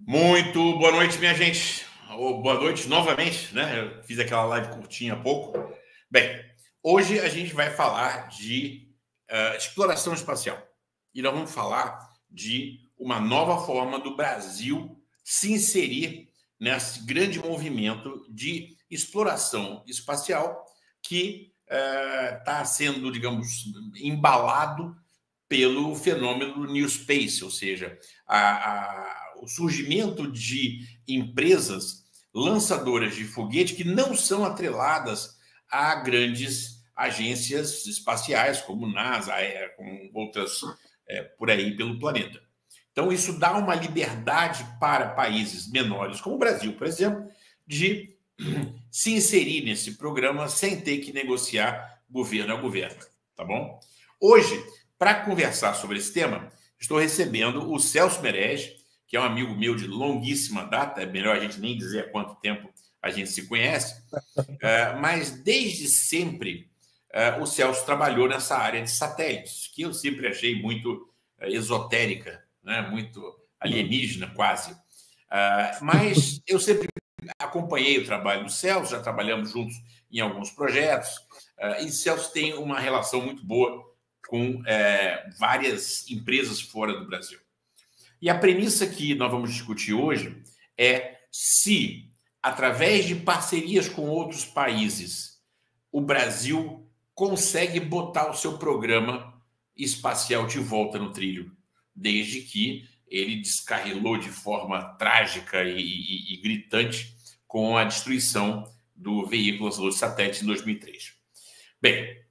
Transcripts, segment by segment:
Muito boa noite, minha gente. Ou boa noite novamente, né? Eu fiz aquela live curtinha há pouco. Bem, hoje a gente vai falar de exploração espacial. E nós vamos falar de uma nova forma do Brasil se inserir nesse grande movimento de exploração espacial que está sendo, digamos, embalado pelo fenômeno do New Space, ou seja, o surgimento de empresas lançadoras de foguete que não são atreladas a grandes agências espaciais, como NASA, como outras por aí pelo planeta. Então, isso dá uma liberdade para países menores, como o Brasil, por exemplo, de se inserir nesse programa sem ter que negociar governo a governo, tá bom? Hoje, para conversar sobre esse tema, estou recebendo o Celso Merege, que é um amigo meu de longuíssima data, é melhor a gente nem dizer há quanto tempo a gente se conhece, mas desde sempre o Celso trabalhou nessa área de satélites, que eu sempre achei muito esotérica, né? Muito alienígena quase. Mas eu sempre acompanhei o trabalho do Celso, já trabalhamos juntos em alguns projetos, e o Celso tem uma relação muito boa com várias empresas fora do Brasil. E a premissa que nós vamos discutir hoje é se, através de parcerias com outros países, o Brasil consegue botar o seu programa espacial de volta no trilho, desde que ele descarrilou de forma trágica e gritante com a destruição do veículo lançador de satélite em 2003. Bem,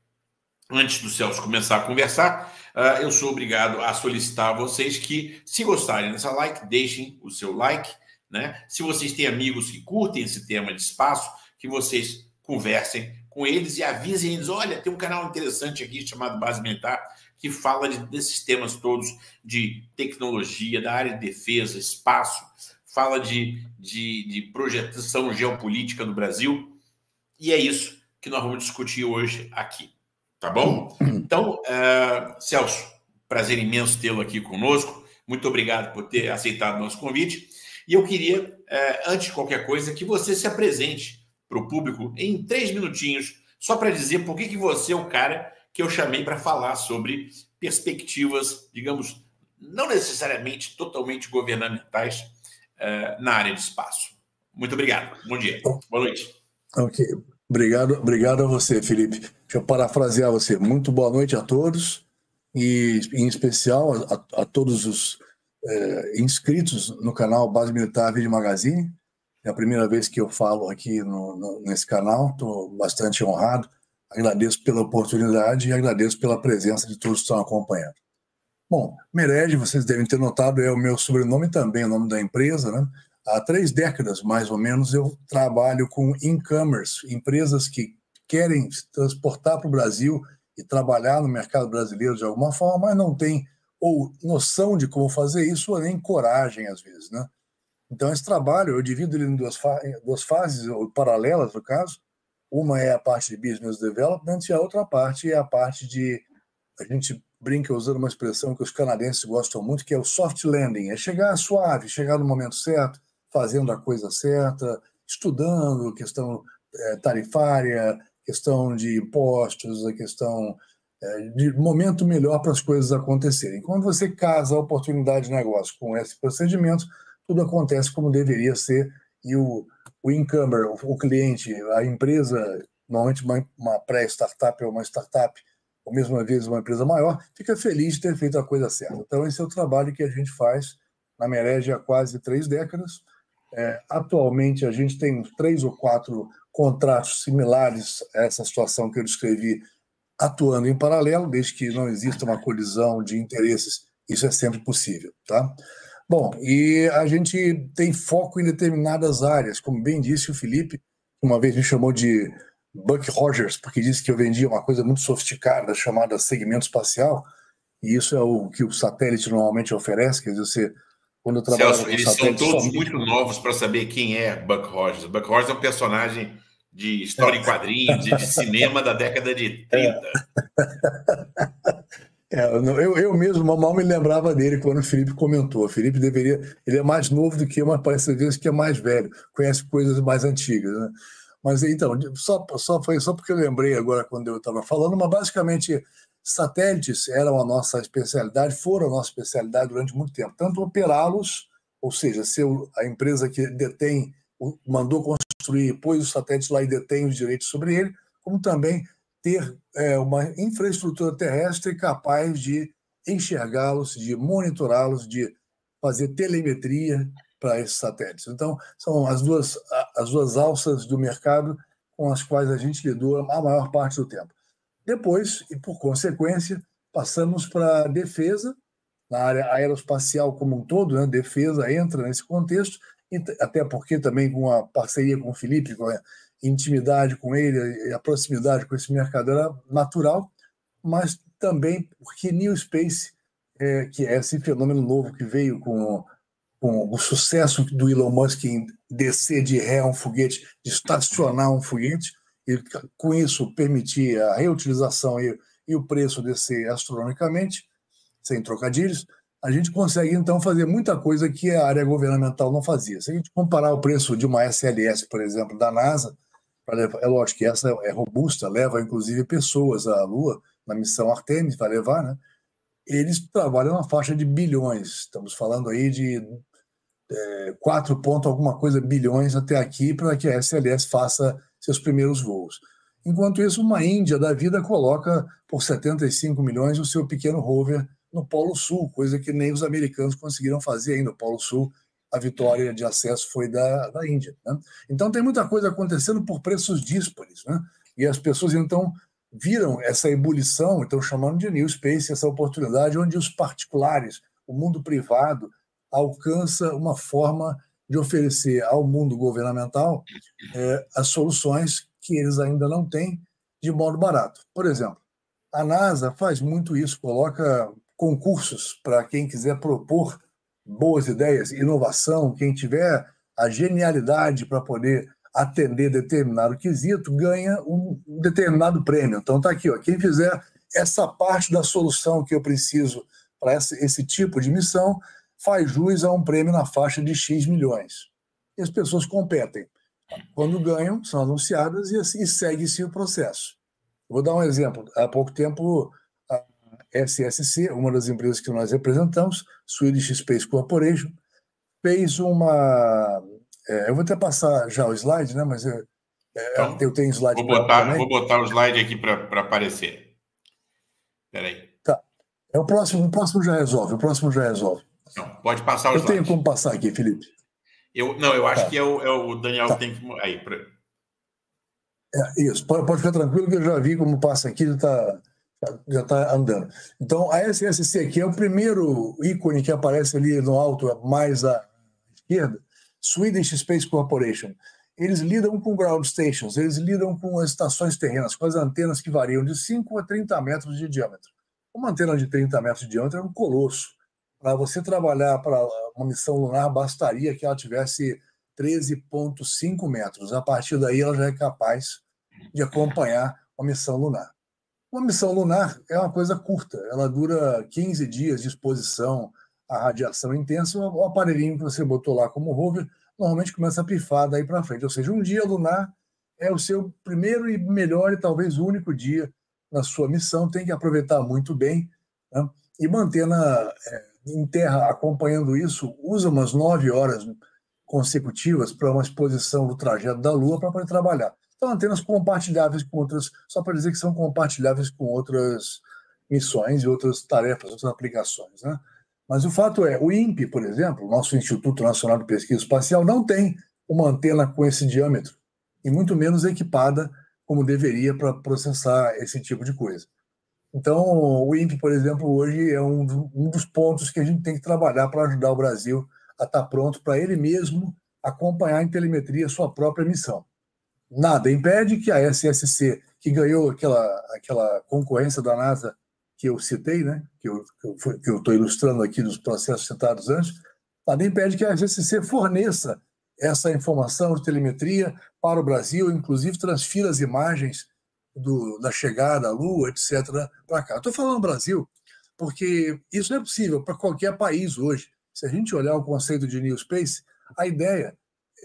antes do Celso começar a conversar, eu sou obrigado a solicitar a vocês que, se gostarem dessa live, deixem o seu like, né? Se vocês têm amigos que curtem esse tema de espaço, que vocês conversem com eles e avisem eles, olha, tem um canal interessante aqui chamado Base Militar, que fala desses temas todos de tecnologia, da área de defesa, espaço, fala de projeção geopolítica do Brasil, e é isso que nós vamos discutir hoje aqui. Tá bom? Então, Celso, prazer imenso tê-lo aqui conosco. Muito obrigado por ter aceitado o nosso convite. E eu queria, antes de qualquer coisa, que você se apresente para o público em 3 minutinhos, só para dizer por que você é o cara que eu chamei para falar sobre perspectivas, digamos, não necessariamente totalmente governamentais na área de espaço. Muito obrigado. Bom dia. Boa noite. Ok. Obrigado a você, Felipe. Deixa eu parafrasear você. Muito boa noite a todos e, em especial, a todos os inscritos no canal Base Militar Vídeo Magazine. É a primeira vez que eu falo aqui nesse canal. Estou bastante honrado. Agradeço pela oportunidade e agradeço pela presença de todos que estão acompanhando. Bom, Merege, vocês devem ter notado, é o meu sobrenome também, o nome da empresa, né? Há 3 décadas, mais ou menos, eu trabalho com e-commerce, empresas que querem se transportar para o Brasil e trabalhar no mercado brasileiro de alguma forma, mas não têm ou noção de como fazer isso, ou nem coragem, às vezes, né? Então, esse trabalho, eu divido ele em duas fases, ou paralelas, no caso. Uma é a parte de business development e a outra parte é a parte de... A gente brinca usando uma expressão que os canadenses gostam muito, que é o soft landing, é chegar suave, chegar no momento certo, fazendo a coisa certa, estudando questão tarifária, questão de impostos, a questão de momento melhor para as coisas acontecerem. Quando você casa a oportunidade de negócio com esse procedimento, tudo acontece como deveria ser, e o incomer, o cliente, a empresa, normalmente uma pré-startup ou uma startup, ou mesmo uma vez uma empresa maior, fica feliz de ter feito a coisa certa. Então, esse é o trabalho que a gente faz na Merege há quase 3 décadas. Atualmente, a gente tem 3 ou 4 contratos similares a essa situação que eu descrevi, atuando em paralelo, desde que não exista uma colisão de interesses, isso é sempre possível, tá? Bom, e a gente tem foco em determinadas áreas, como bem disse o Felipe, uma vez me chamou de Buck Rogers, porque disse que eu vendia uma coisa muito sofisticada chamada segmento espacial, e isso é o que o satélite normalmente oferece, quer dizer, você, quando eu trabalhava Celso, com eles satélite... são todos muito novos para saber quem é Buck Rogers. Buck Rogers é um personagem de história em quadrinhos e de cinema da década de 30. Eu mesmo mal me lembrava dele quando o Felipe comentou. O Felipe deveria. Ele é mais novo do que eu, mas parece às vezes que é mais velho, conhece coisas mais antigas, né? Mas então, foi só porque eu lembrei agora quando eu estava falando, mas basicamente satélites eram a nossa especialidade, foram a nossa especialidade durante muito tempo. Tanto operá-los, ou seja, ser a empresa que detém, mandou construir, pôs os satélites lá e detém os direitos sobre ele, como também ter uma infraestrutura terrestre capaz de enxergá-los, de monitorá-los, de fazer telemetria para esses satélites. Então, são as duas alças do mercado com as quais a gente lidou a maior parte do tempo. Depois, e por consequência, passamos para a defesa, na área aeroespacial como um todo, né? Defesa entra nesse contexto, e até porque também com a parceria com o Felipe, com a intimidade com ele e a proximidade com esse mercado era natural, mas também porque New Space, que é esse fenômeno novo que veio com o sucesso do Elon Musk em descer de ré um foguete, de estacionar um foguete, e com isso permitir a reutilização e o preço descer astronomicamente, sem trocadilhos, a gente consegue então fazer muita coisa que a área governamental não fazia. Se a gente comparar o preço de uma SLS, por exemplo, da NASA, é lógico que essa é robusta, leva inclusive pessoas à Lua, na missão Artemis vai levar, né? Eles trabalham na faixa de bilhões. Estamos falando aí de 4 ponto alguma coisa bilhões até aqui para que a SLS faça seus primeiros voos. Enquanto isso, uma Índia da vida coloca por 75 milhões o seu pequeno rover no Polo Sul, coisa que nem os americanos conseguiram fazer ainda. No Polo Sul, a vitória de acesso foi da Índia, né? Então tem muita coisa acontecendo por preços díspares, né? E as pessoas então viram essa ebulição, estão chamando de New Space, essa oportunidade onde os particulares, o mundo privado, alcança uma forma de oferecer ao mundo governamental as soluções que eles ainda não têm de modo barato. Por exemplo, a NASA faz muito isso, coloca concursos para quem quiser propor boas ideias, inovação, quem tiver a genialidade para poder atender determinado quesito, ganha um determinado prêmio. Então está aqui, ó, quem fizer essa parte da solução que eu preciso para esse tipo de missão, faz jus a um prêmio na faixa de X milhões. E as pessoas competem. Quando ganham, são anunciadas e segue-se o processo. Vou dar um exemplo. Há pouco tempo, a SSC, uma das empresas que nós representamos, Swedish Space Corporation, fez uma... eu vou até passar já o slide, né? Mas então, eu tenho slide também. Vou botar o slide aqui para aparecer. Espera aí. Tá. O próximo já resolve. Não, pode passar o slide. Eu tenho como passar aqui, Felipe. Eu acho que é o Daniel que tem que... Aí, isso, pode ficar tranquilo que eu já vi como passa aqui, já está andando. Então, a SSC aqui é o primeiro ícone que aparece ali no alto, mais à esquerda, Swedish Space Corporation. Eles lidam com ground stations, eles lidam com as estações terrenas, com as antenas que variam de 5 a 30 metros de diâmetro. Uma antena de 30 metros de diâmetro é um colosso. Para você trabalhar para uma missão lunar, bastaria que ela tivesse 13,5 metros. A partir daí, ela já é capaz de acompanhar uma missão lunar. Uma missão lunar é uma coisa curta, ela dura 15 dias de exposição à radiação intensa. O aparelhinho que você botou lá como rover normalmente começa a pifar daí para frente. Ou seja, um dia lunar é o seu primeiro e melhor e talvez único dia na sua missão. Tem que aproveitar muito bem, né? E manter em terra acompanhando isso, usa umas 9 horas consecutivas para uma exposição do trajeto da Lua para poder trabalhar. Então, antenas compartilháveis com outras, só para dizer que são compartilháveis com outras missões e outras tarefas, outras aplicações, né? Mas o fato é, o INPE, por exemplo, nosso Instituto Nacional de Pesquisa Espacial, não tem uma antena com esse diâmetro, e muito menos equipada como deveria para processar esse tipo de coisa. Então, o INPE, por exemplo, hoje é um dos pontos que a gente tem que trabalhar para ajudar o Brasil a estar pronto para ele mesmo acompanhar em telemetria a sua própria missão. Nada impede que a SSC, que ganhou aquela concorrência da NASA que eu citei, né, que eu estou ilustrando aqui dos processos citados antes, nada impede que a SSC forneça essa informação de telemetria para o Brasil, inclusive transfira as imagens da chegada à Lua, etc., para cá. Estou falando do Brasil, porque isso não é possível para qualquer país hoje. Se a gente olhar o conceito de New Space, a ideia,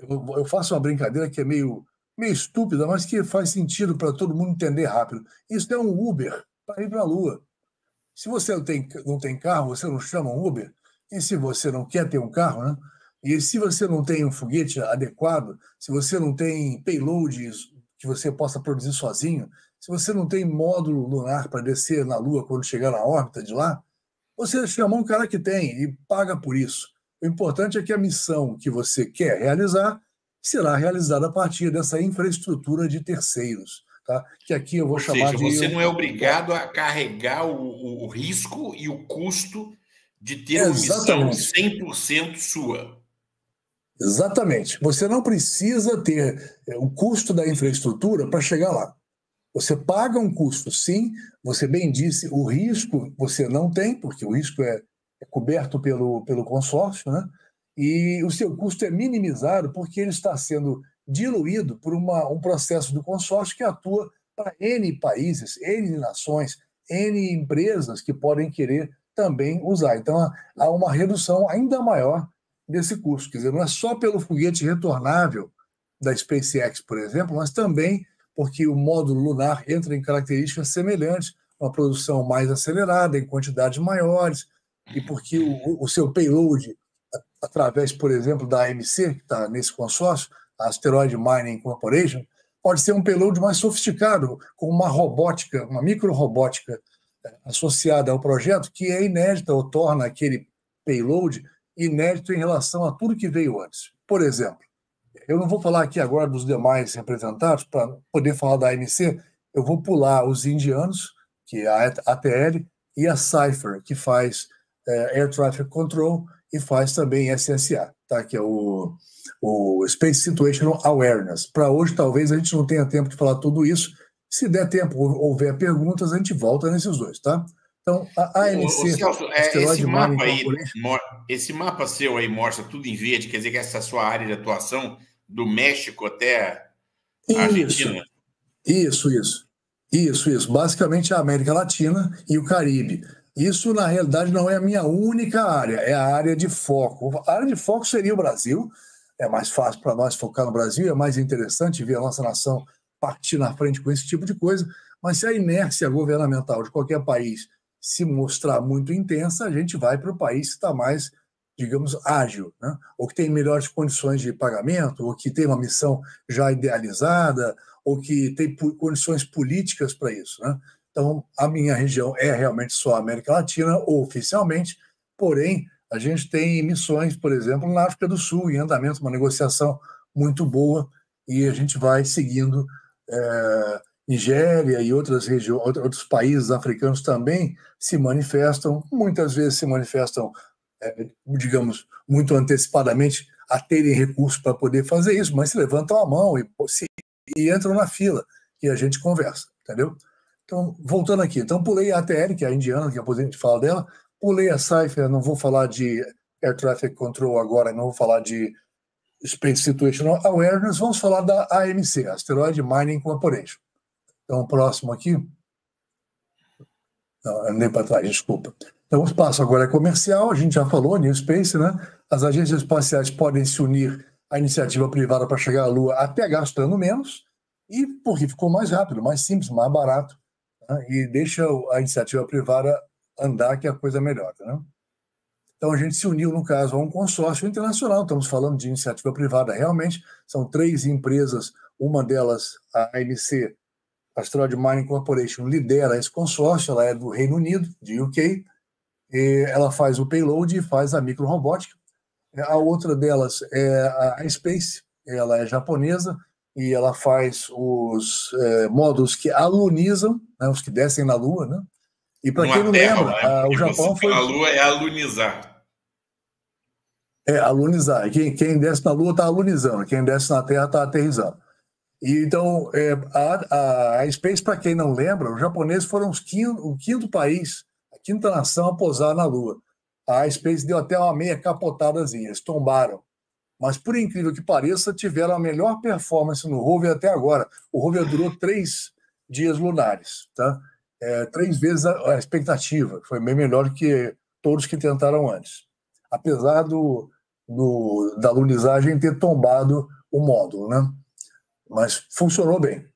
eu faço uma brincadeira que é meio estúpida, mas que faz sentido para todo mundo entender rápido. Isso é um Uber para ir para a Lua. Se você não tem carro, você não chama um Uber. E se você não quer ter um carro, né? E se você não tem um foguete adequado, se você não tem payloads que você possa produzir sozinho, se você não tem módulo lunar para descer na Lua quando chegar na órbita de lá, você chama um cara que tem e paga por isso. O importante é que a missão que você quer realizar será realizada a partir dessa infraestrutura de terceiros, tá? Que aqui eu vou chamar de... Ou seja, você não é obrigado a carregar o risco e o custo de ter uma missão 100% sua. Exatamente. Você não precisa ter o custo da infraestrutura para chegar lá. Você paga um custo, sim. Você bem disse, o risco você não tem, porque o risco é coberto pelo consórcio, né? E o seu custo é minimizado porque ele está sendo diluído por um processo do consórcio que atua para N países, N nações, N empresas que podem querer também usar. Então, há uma redução ainda maior desse custo. Quer dizer, não é só pelo foguete retornável da SpaceX, por exemplo, mas também porque o módulo lunar entra em características semelhantes, uma produção mais acelerada, em quantidades maiores, e porque o seu payload, através, por exemplo, da AMC, que está nesse consórcio, a Asteroid Mining Corporation, pode ser um payload mais sofisticado, com uma robótica, uma micro-robótica associada ao projeto, que é inédita ou torna aquele payload inédito em relação a tudo que veio antes. Por exemplo, eu não vou falar aqui agora dos demais representados, para poder falar da AMC, eu vou pular os indianos, que é a ATL, e a Cypher, que faz Air Traffic Control e faz também SSA, tá? Que é o Space Situational Awareness. Para hoje, talvez a gente não tenha tempo de falar tudo isso. Se der tempo, houver perguntas, a gente volta nesses dois, tá? Então, a AMC... Celso, esse mapa seu aí mostra tudo em verde, quer dizer que essa é a sua área de atuação, do México até a Argentina? Isso. Basicamente a América Latina e o Caribe. Isso, na realidade, não é a minha única área, é a área de foco. A área de foco seria o Brasil. É mais fácil para nós focar no Brasil, é mais interessante ver a nossa nação partir na frente com esse tipo de coisa. Mas se a inércia governamental de qualquer país se mostrar muito intensa, a gente vai para o país que está mais, digamos, ágil, né? Ou que tem melhores condições de pagamento, ou que tem uma missão já idealizada, ou que tem condições políticas para isso, né? Então, a minha região é realmente só a América Latina, oficialmente, porém, a gente tem missões, por exemplo, na África do Sul, em andamento, uma negociação muito boa, e a gente vai seguindo. Nigéria e outras regiões, outros países africanos também se manifestam, muitas vezes se manifestam, digamos, muito antecipadamente a terem recursos para poder fazer isso, mas se levantam a mão e entram na fila e a gente conversa, entendeu? Então, voltando aqui, então pulei a ATL, que é a indiana, que depois a gente fala dela, pulei a Cypher, não vou falar de Air Traffic Control agora, não vou falar de Space Situational Awareness, vamos falar da AMC, Asteroid Mining Corporation. Então, o próximo aqui. Não, andei para trás, desculpa. Então, o espaço agora é comercial, a gente já falou, New Space, né? As agências espaciais podem se unir à iniciativa privada para chegar à Lua até gastando menos, e porque ficou mais rápido, mais simples, mais barato, né? E deixa a iniciativa privada andar, que a coisa melhora, né? Então, a gente se uniu, no caso, a um consórcio internacional, estamos falando de iniciativa privada, realmente, são 3 empresas, uma delas, a AMC, a Asteroid Mining Corporation, lidera esse consórcio, ela é do Reino Unido, de UK, e ela faz o payload e faz a micro-robótica. A outra delas é a Space, ela é japonesa, e ela faz os módulos que alunizam, né, os que descem na Lua, né? E para quem não lembra, o Japão foi... A Lua é alunizar. É, alunizar. Quem desce na Lua está alunizando, quem desce na Terra está aterrissando. E então, a Space, para quem não lembra, os japoneses foram o quinto país, a quinta nação a pousar na Lua. A Space deu até uma meia capotadazinha, eles tombaram. Mas, por incrível que pareça, tiveram a melhor performance no rover até agora. O rover durou 3 dias lunares, tá? 3 vezes a expectativa. Foi bem melhor que todos que tentaram antes. Apesar da lunizagem ter tombado o módulo, né? Mas funcionou bem.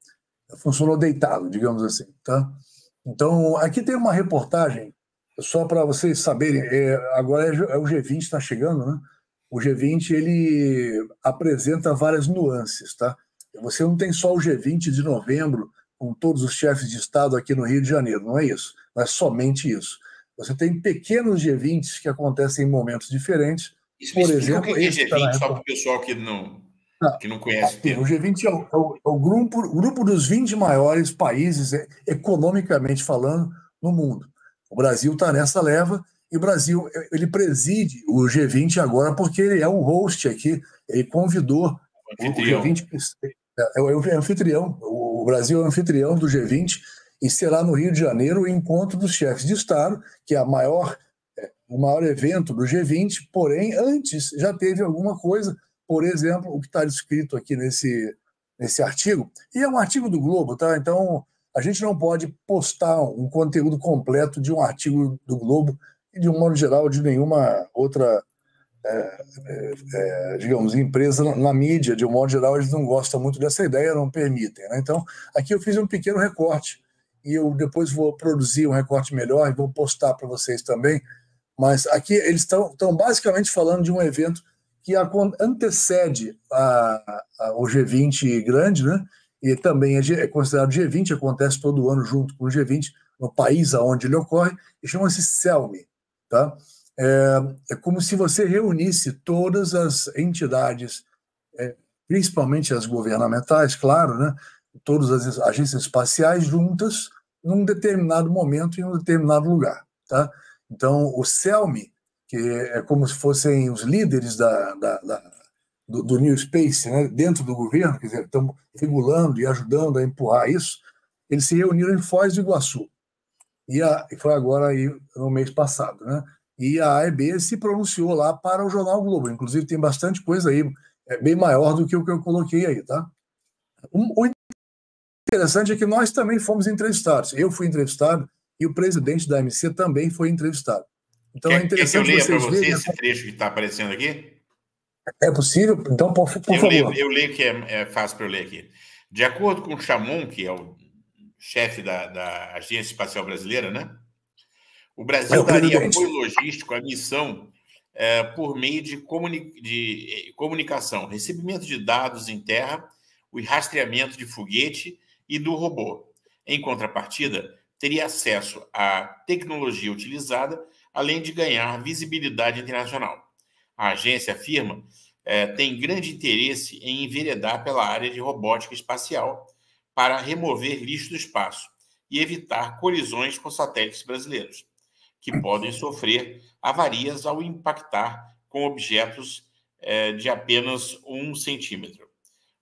Funcionou deitado, digamos assim. Tá? Então, aqui tem uma reportagem, só para vocês saberem, agora o G20 está chegando, né? O G20 ele apresenta várias nuances, tá? Você não tem só o G20 de novembro, com todos os chefes de Estado aqui no Rio de Janeiro, não é isso. Não é somente isso. Você tem pequenos G20s que acontecem em momentos diferentes. Por exemplo, o que é esse está G20, na só para o reportagem. pessoal que não conhece o O termo. G20 é o grupo dos 20 maiores países, economicamente falando, no mundo. O Brasil está nessa leva, e o Brasil ele preside o G20 agora porque ele é um host aqui, ele convidou o Anfitrião. G20, é o anfitrião, o Brasil é o anfitrião do G20, e será no Rio de Janeiro o encontro dos chefes de Estado, que é o maior evento do G20, porém, antes já teve alguma coisa, por exemplo, o que está descrito aqui nesse artigo, e é um artigo do Globo, tá? Então, a gente não pode postar um conteúdo completo de um artigo do Globo e, de um modo geral, de nenhuma outra, digamos, empresa na mídia. De um modo geral, eles não gostam muito dessa ideia, não permitem, né? Então, aqui eu fiz um pequeno recorte e eu depois vou produzir um recorte melhor e vou postar para vocês também. Mas aqui eles estão basicamente falando de um evento que antecede o G20 grande, né? E também é considerado G20, acontece todo ano junto com o G20, no país onde ele ocorre, e chama-se CELMI. Tá? É como se você reunisse todas as entidades, principalmente as governamentais, claro, né? Todas as agências espaciais juntas num determinado momento em um determinado lugar. Tá? Então, o CELMI, que é como se fossem os líderes do New Space, né, dentro do governo, quer dizer, estão regulando e ajudando a empurrar isso, eles se reuniram em Foz do Iguaçu. E foi agora aí, no mês passado. Né? E a AEB se pronunciou lá para o Jornal Globo. Inclusive, tem bastante coisa aí, bem maior do que o que eu coloquei aí. Tá? O interessante é que nós também fomos entrevistados. Eu fui entrevistado e o presidente da AMC também foi entrevistado. Então é Quer que eu interessante leia para vocês você verem. esse trecho que está aparecendo aqui? É possível? Então, por favor. Eu leio que é fácil para eu ler aqui. De acordo com o Chamon, que é o chefe da Agência Espacial Brasileira, né? O Brasil daria apoio logístico à missão por meio de comunicação, recebimento de dados em terra, o rastreamento de foguete e do robô. Em contrapartida, teria acesso à tecnologia utilizada, além de ganhar visibilidade internacional. A agência afirma tem grande interesse em enveredar pela área de robótica espacial para remover lixo do espaço e evitar colisões com satélites brasileiros, que podem sofrer avarias ao impactar com objetos de apenas 1 centímetro.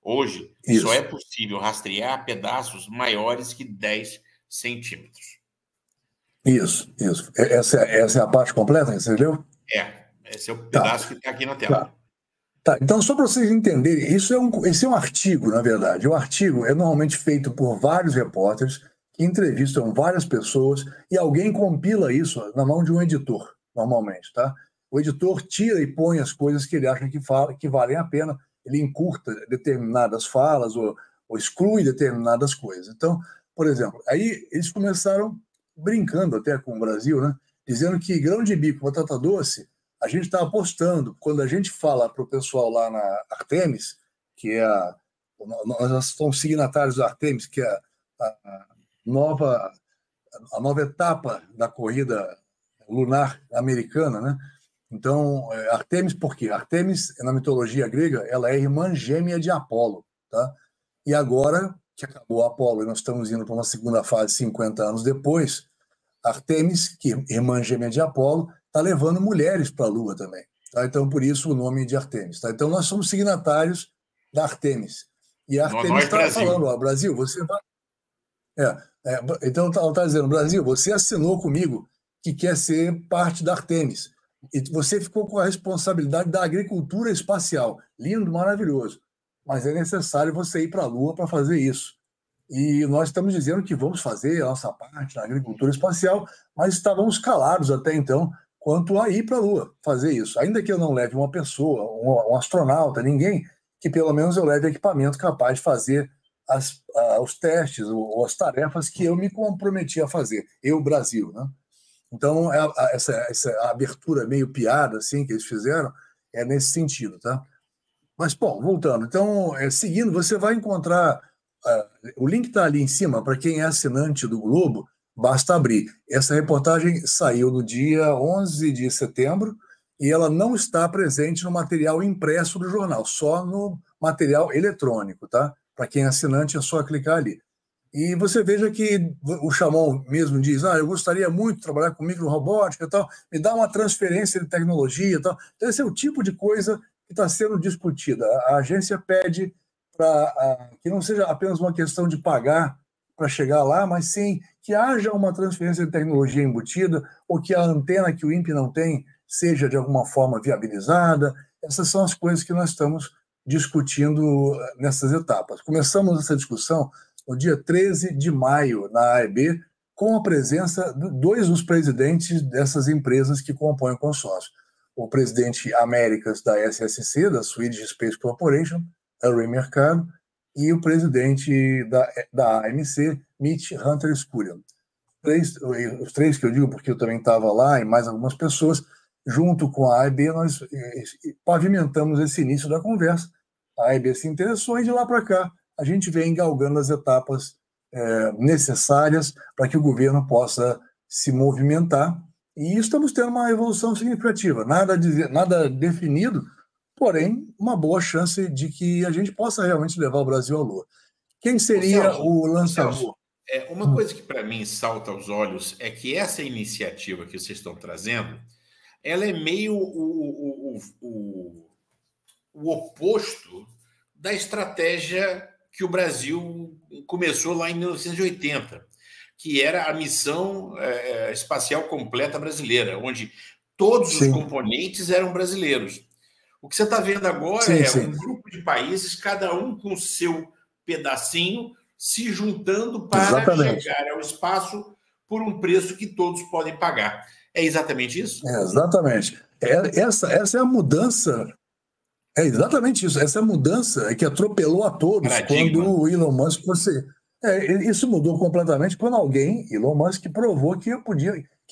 Hoje, só é possível rastrear pedaços maiores que 10 centímetros. Isso. Essa é a parte completa que você leu? Esse é o pedaço que está aqui na tela. Tá. Então, só para vocês entenderem, esse é um artigo, na verdade. O artigo é normalmente feito por vários repórteres que entrevistam várias pessoas e alguém compila isso na mão de um editor, normalmente. Tá? O editor tira e põe as coisas que ele acha que valem a pena, ele encurta determinadas falas ou exclui determinadas coisas. Então, por exemplo, aí eles começaram brincando até com o Brasil, né? Dizendo que grão de bico, batata doce, a gente está apostando. Quando a gente fala para o pessoal lá na Artemis, que é nós somos signatários da Artemis, que é a nova etapa da corrida lunar americana, né? Então, Artemis por quê? Artemis, na mitologia grega, ela é irmã gêmea de Apolo, tá? E agora que acabou Apolo e nós estamos indo para uma segunda fase 50 anos depois, Artemis, que é irmã gêmea de Apolo, está levando mulheres para a Lua também. Tá? Então, por isso o nome de Artemis. Tá? Então, nós somos signatários da Artemis. E a Artemis está falando, ó, Brasil, você vai... então, ela está dizendo, Brasil, você assinou comigo que quer ser parte da Artemis. E você ficou com a responsabilidade da agricultura espacial. Lindo, maravilhoso. Mas é necessário você ir para a Lua para fazer isso. e nós estamos dizendo que vamos fazer a nossa parte na agricultura espacial, mas estávamos calados até então quanto a ir para a Lua, fazer isso. Ainda que eu não leve uma pessoa, um astronauta, ninguém, que pelo menos eu leve equipamento capaz de fazer os testes ou as tarefas que eu me comprometi a fazer, eu, Brasil, né? Então, essa abertura meio piada assim, que eles fizeram é nesse sentido, tá? Mas, bom, voltando. Então, seguindo, você vai encontrar... o link está ali em cima, para quem é assinante do Globo, basta abrir. Essa reportagem saiu no dia 11 de setembro e ela não está presente no material impresso do jornal, só no material eletrônico, tá? Para quem é assinante, é só clicar ali. E você veja que o Chamon mesmo diz, eu gostaria muito de trabalhar com microrobótica e tal, me dá uma transferência de tecnologia e tal. Então, esse é o tipo de coisa que está sendo discutida. A agência pede para que não seja apenas uma questão de pagar para chegar lá, mas sim que haja uma transferência de tecnologia embutida, ou que a antena que o INPE não tem seja de alguma forma viabilizada. Essas são as coisas que nós estamos discutindo nessas etapas. Começamos essa discussão no dia 13 de maio, na AEB, com a presença de dois dos presidentes dessas empresas que compõem o consórcio. O presidente Américas da SSC, da Swedish Space Corporation, Henry Mercado, e o presidente da AMC, Mitch Hunter Scullion. Os três que eu digo porque eu também estava lá, e mais algumas pessoas, junto com a AEB, nós pavimentamos esse início da conversa. A AEB se interessou e de lá para cá a gente vem galgando as etapas necessárias para que o governo possa se movimentar. E estamos tendo uma evolução significativa. Nada definido, porém, uma boa chance de que a gente possa realmente levar o Brasil à Lua. Quem seria o lançador? Uma coisa que para mim salta aos olhos é que essa iniciativa que vocês estão trazendo, ela é meio o oposto da estratégia que o Brasil começou lá em 1980, que era a missão espacial completa brasileira, onde todos os componentes eram brasileiros. O que você está vendo agora um grupo de países, cada um com o seu pedacinho, se juntando para chegar ao espaço por um preço que todos podem pagar. É exatamente isso? Exatamente. Essa é a mudança. É exatamente isso. Essa mudança que atropelou a todos quando o Elon Musk fosse... isso mudou completamente quando alguém, Elon Musk, provou que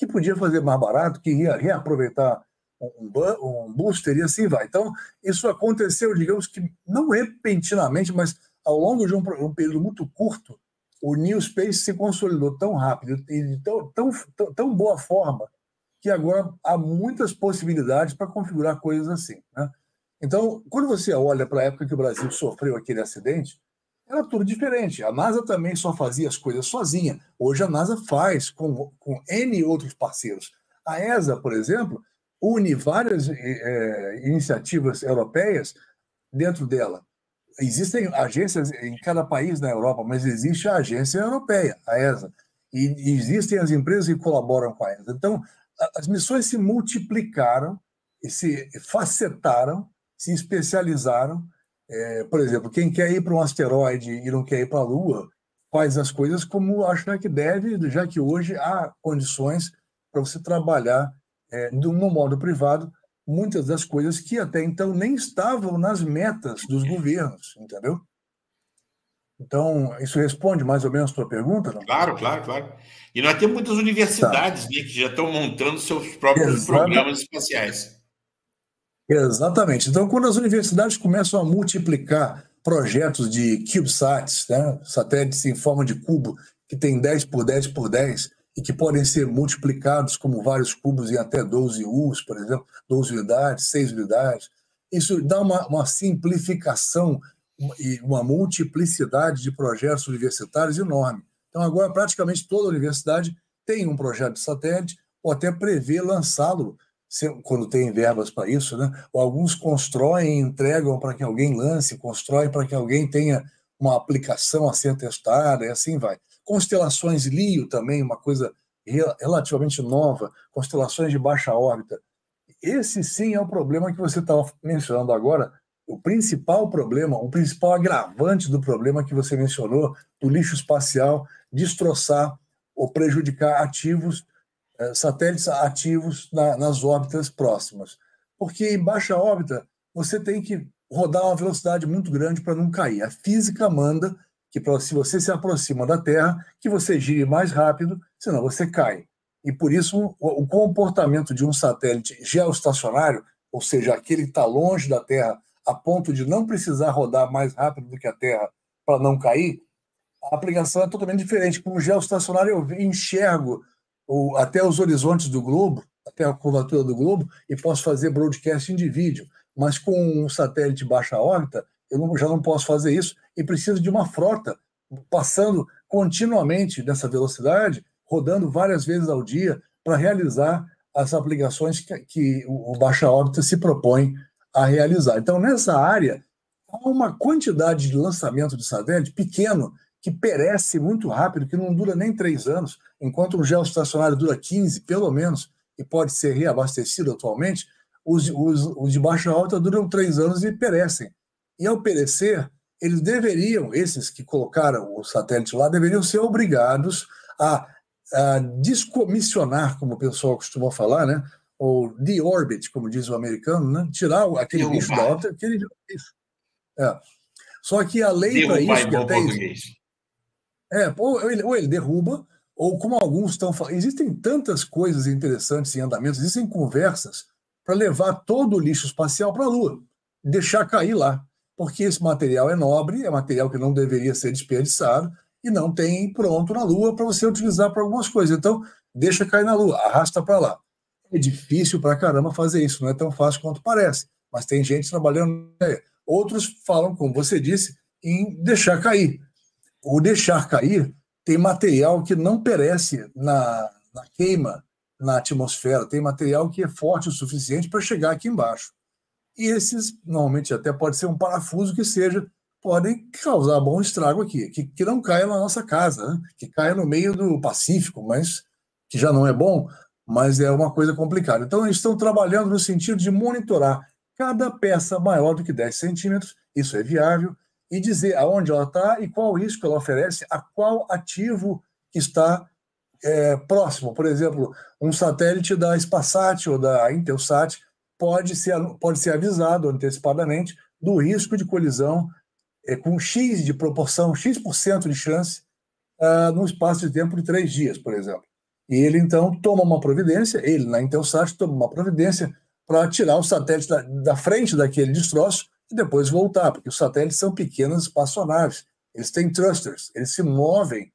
podia fazer mais barato, que ia reaproveitar um booster e assim vai. Então, isso aconteceu, digamos que não repentinamente, mas ao longo de um período muito curto, o New Space se consolidou tão rápido e de tão boa forma que agora há muitas possibilidades para configurar coisas assim, né? Então, quando você olha para a época que o Brasil sofreu aquele acidente, era tudo diferente. A NASA também só fazia as coisas sozinha. Hoje a NASA faz com N outros parceiros. A ESA, por exemplo, une várias iniciativas europeias dentro dela. Existem agências em cada país na Europa, mas existe a agência europeia, a ESA. E existem as empresas que colaboram com a ESA. Então, as missões se multiplicaram, e se facetaram, se especializaram. Por exemplo, quem quer ir para um asteroide e não quer ir para a Lua, faz as coisas como acha que deve, já que hoje há condições para você trabalhar no modo privado muitas das coisas que até então nem estavam nas metas dos governos, entendeu? Então, isso responde mais ou menos a tua pergunta, não? Claro. E nós temos muitas universidades, né, que já estão montando seus próprios programas espaciais. Exatamente. Então, quando as universidades começam a multiplicar projetos de CubeSats, né, satélites em forma de cubo, que tem 10 por 10 por 10, e que podem ser multiplicados como vários cubos em até 12 U's, por exemplo, 12 unidades, 6 unidades, isso dá uma simplificação e uma multiplicidade de projetos universitários enorme. Então, agora, praticamente toda universidade tem um projeto de satélite, ou até prevê lançá-lo, quando tem verbas para isso, né? Ou alguns constroem e entregam para que alguém lance, constroem para que alguém tenha uma aplicação a ser testada, e assim vai. Constelações LEO também, uma coisa relativamente nova, constelações de baixa órbita. Esse sim é o problema que você estava mencionando agora, o principal problema, o principal agravante do problema que você mencionou, do lixo espacial, destroçar ou prejudicar satélites ativos nas órbitas próximas. Porque em baixa órbita, você tem que rodar a uma velocidade muito grande para não cair. A física manda que, se você se aproxima da Terra, que você gire mais rápido, senão você cai. E por isso o comportamento de um satélite geoestacionário, ou seja, aquele que está longe da Terra, a ponto de não precisar rodar mais rápido do que a Terra para não cair, a aplicação é totalmente diferente. Com o geoestacionário, eu enxergo até os horizontes do globo, até a curvatura do globo, e posso fazer broadcasting de vídeo. Mas com um satélite baixa órbita, já não posso fazer isso e preciso de uma frota passando continuamente nessa velocidade, rodando várias vezes ao dia para realizar as aplicações que o baixa órbita se propõe a realizar. Então, nessa área, há uma quantidade de lançamento de satélite pequeno que perece muito rápido, que não dura nem 3 anos, enquanto um geoestacionário dura 15, pelo menos, e pode ser reabastecido atualmente, os de baixa órbita duram 3 anos e perecem. E ao perecer, eles deveriam, esses que colocaram o satélite lá, deveriam ser obrigados a descomissionar, como o pessoal costuma falar, né? Ou de-orbit, como diz o americano, né? Tirar aquele bicho da órbita, aquele bicho. Só que a lei para isso... Derrubar em bom português. Ou ele derruba, ou como alguns estão falando... Existem tantas coisas interessantes em andamento, existem conversas para levar todo o lixo espacial para a Lua, deixar cair lá, porque esse material é nobre, é material que não deveria ser desperdiçado, e não tem pronto na Lua para você utilizar para algumas coisas. Então, deixa cair na Lua, arrasta para lá. É difícil para caramba fazer isso, não é tão fácil quanto parece, mas tem gente trabalhando. Outros falam, como você disse, em deixar cair. O deixar cair tem material que não perece na queima na atmosfera, tem material que é forte o suficiente para chegar aqui embaixo. E esses, normalmente, até pode ser um parafuso que podem causar bom estrago aqui, que não caia na nossa casa, né? Que caia no meio do Pacífico, mas que já não é bom, mas é uma coisa complicada. Então, eles estão trabalhando no sentido de monitorar cada peça maior do que 10 centímetros, isso é viável, e dizer aonde ela está e qual risco ela oferece, a qual ativo que está próximo. Por exemplo, um satélite da Spasat ou da Intelsat pode ser avisado antecipadamente do risco de colisão com X de proporção, X% de chance, num espaço de tempo de 3 dias, por exemplo. E ele, então, toma uma providência, ele, na Intelsat, toma uma providência para tirar o satélite da frente daquele destroço e depois voltar, porque os satélites são pequenas espaçonaves, eles têm thrusters, eles se movem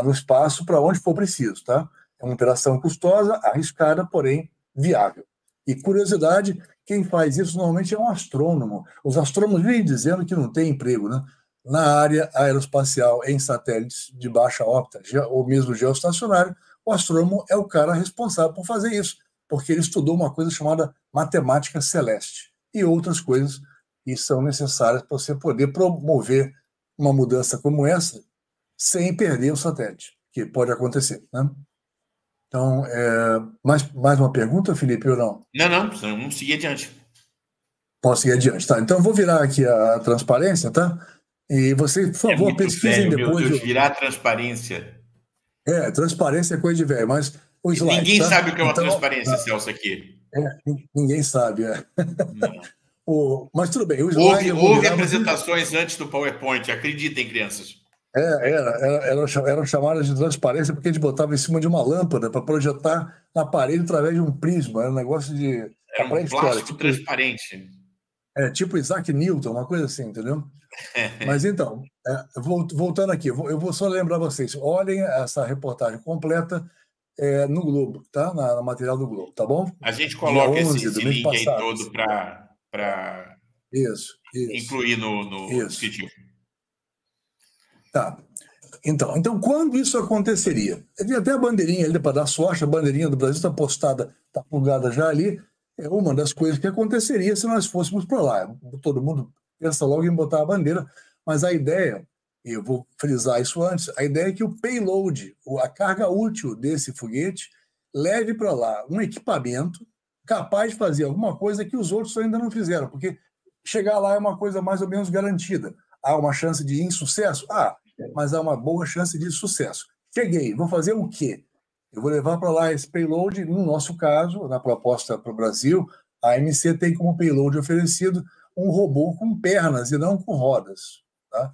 no espaço para onde for preciso, tá? É uma operação custosa, arriscada, porém viável. E curiosidade, quem faz isso normalmente é um astrônomo. Os astrônomos vêm dizendo que não tem emprego, né? Na área aeroespacial, em satélites de baixa órbita, ou mesmo geoestacionário, o astrônomo é o cara responsável por fazer isso, porque ele estudou uma coisa chamada matemática celeste e outras coisas que são necessárias para você poder promover uma mudança como essa sem perder o satélite, que pode acontecer, né? Então, mais uma pergunta, Felipe, ou não? Não, vamos seguir adiante. Posso seguir adiante, tá? Então, eu vou virar aqui a transparência, tá? E vocês, por favor, pesquisem depois. Meu Deus, virar transparência. Transparência é coisa de velho, mas o slide, ninguém tá? sabe o que é uma transparência, Celso, aqui. Ninguém sabe, mas tudo bem, o slide... Houve apresentações antes do PowerPoint, acreditem, crianças. Eram chamadas de transparência porque a gente botava em cima de uma lâmpada para projetar na parede através de um prisma. Era um negócio de... Era um plástico transparente. Tipo Isaac Newton, uma coisa assim, entendeu? Mas então, voltando aqui, eu vou só lembrar vocês, olhem essa reportagem completa no Globo, tá? No material do Globo, tá bom? A gente coloca esse link aí todo para incluir no descritivo. Tá. Então, quando isso aconteceria? Tem até a bandeirinha ali para dar sorte, a bandeirinha do Brasil está postada, está plugada já ali. É uma das coisas que aconteceria se nós fôssemos para lá. Todo mundo pensa logo em botar a bandeira, mas a ideia, e eu vou frisar isso antes, a ideia é que o payload, a carga útil desse foguete, leve para lá um equipamento capaz de fazer alguma coisa que os outros ainda não fizeram, porque chegar lá é uma coisa mais ou menos garantida. Há uma chance de insucesso? Mas há uma boa chance de sucesso. Cheguei, vou fazer o quê? Eu vou levar para lá esse payload, no nosso caso, na proposta para o Brasil, a AMC tem como payload oferecido um robô com pernas e não com rodas. Tá?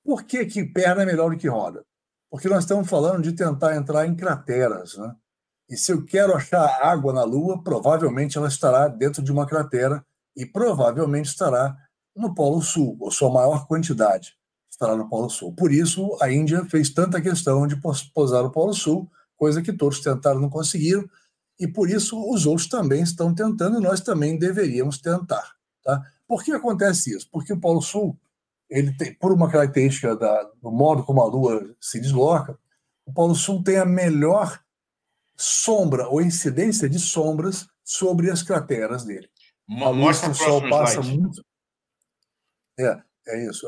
Por que perna é melhor do que roda? Porque nós estamos falando de tentar entrar em crateras, né? E se eu quero achar água na Lua, provavelmente ela estará dentro de uma cratera e provavelmente estará no Polo Sul, ou sua maior quantidade estará no Polo Sul. Por isso, a Índia fez tanta questão de pousar no Polo Sul, coisa que todos tentaram e não conseguiram, e por isso os outros também estão tentando e nós também deveríamos tentar. Tá? Por que acontece isso? Porque o Polo Sul, ele tem, por uma característica do modo como a Lua se desloca, o Polo Sul tem a melhor sombra ou incidência de sombras sobre as crateras dele. A luz que o Sol passa slide. Muito. É isso.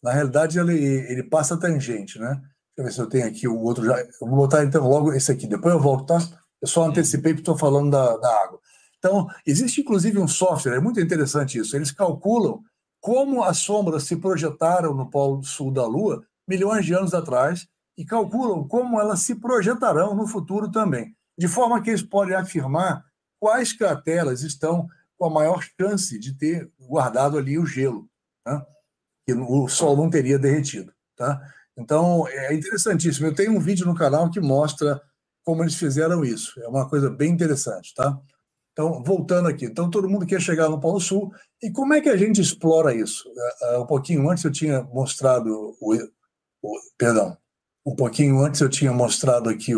Na realidade, ele passa tangente, né? Deixa eu ver se eu tenho aqui o outro. Eu vou botar então logo esse aqui, depois eu volto, tá? Eu só antecipei porque estou falando da água. Então, existe inclusive um software, é muito interessante isso. Eles calculam como as sombras se projetaram no Polo Sul da Lua milhões de anos atrás e calculam como elas se projetarão no futuro também, de forma que eles podem afirmar quais crateras estão com a maior chance de ter guardado ali o gelo, né? Que o Sol não teria derretido. Tá? Então, é interessantíssimo. Eu tenho um vídeo no canal que mostra como eles fizeram isso. É uma coisa bem interessante. Tá? Então, voltando aqui. Então, todo mundo quer chegar no Polo Sul. E como é que a gente explora isso? Um pouquinho antes eu tinha mostrado perdão. Um pouquinho antes eu tinha mostrado aqui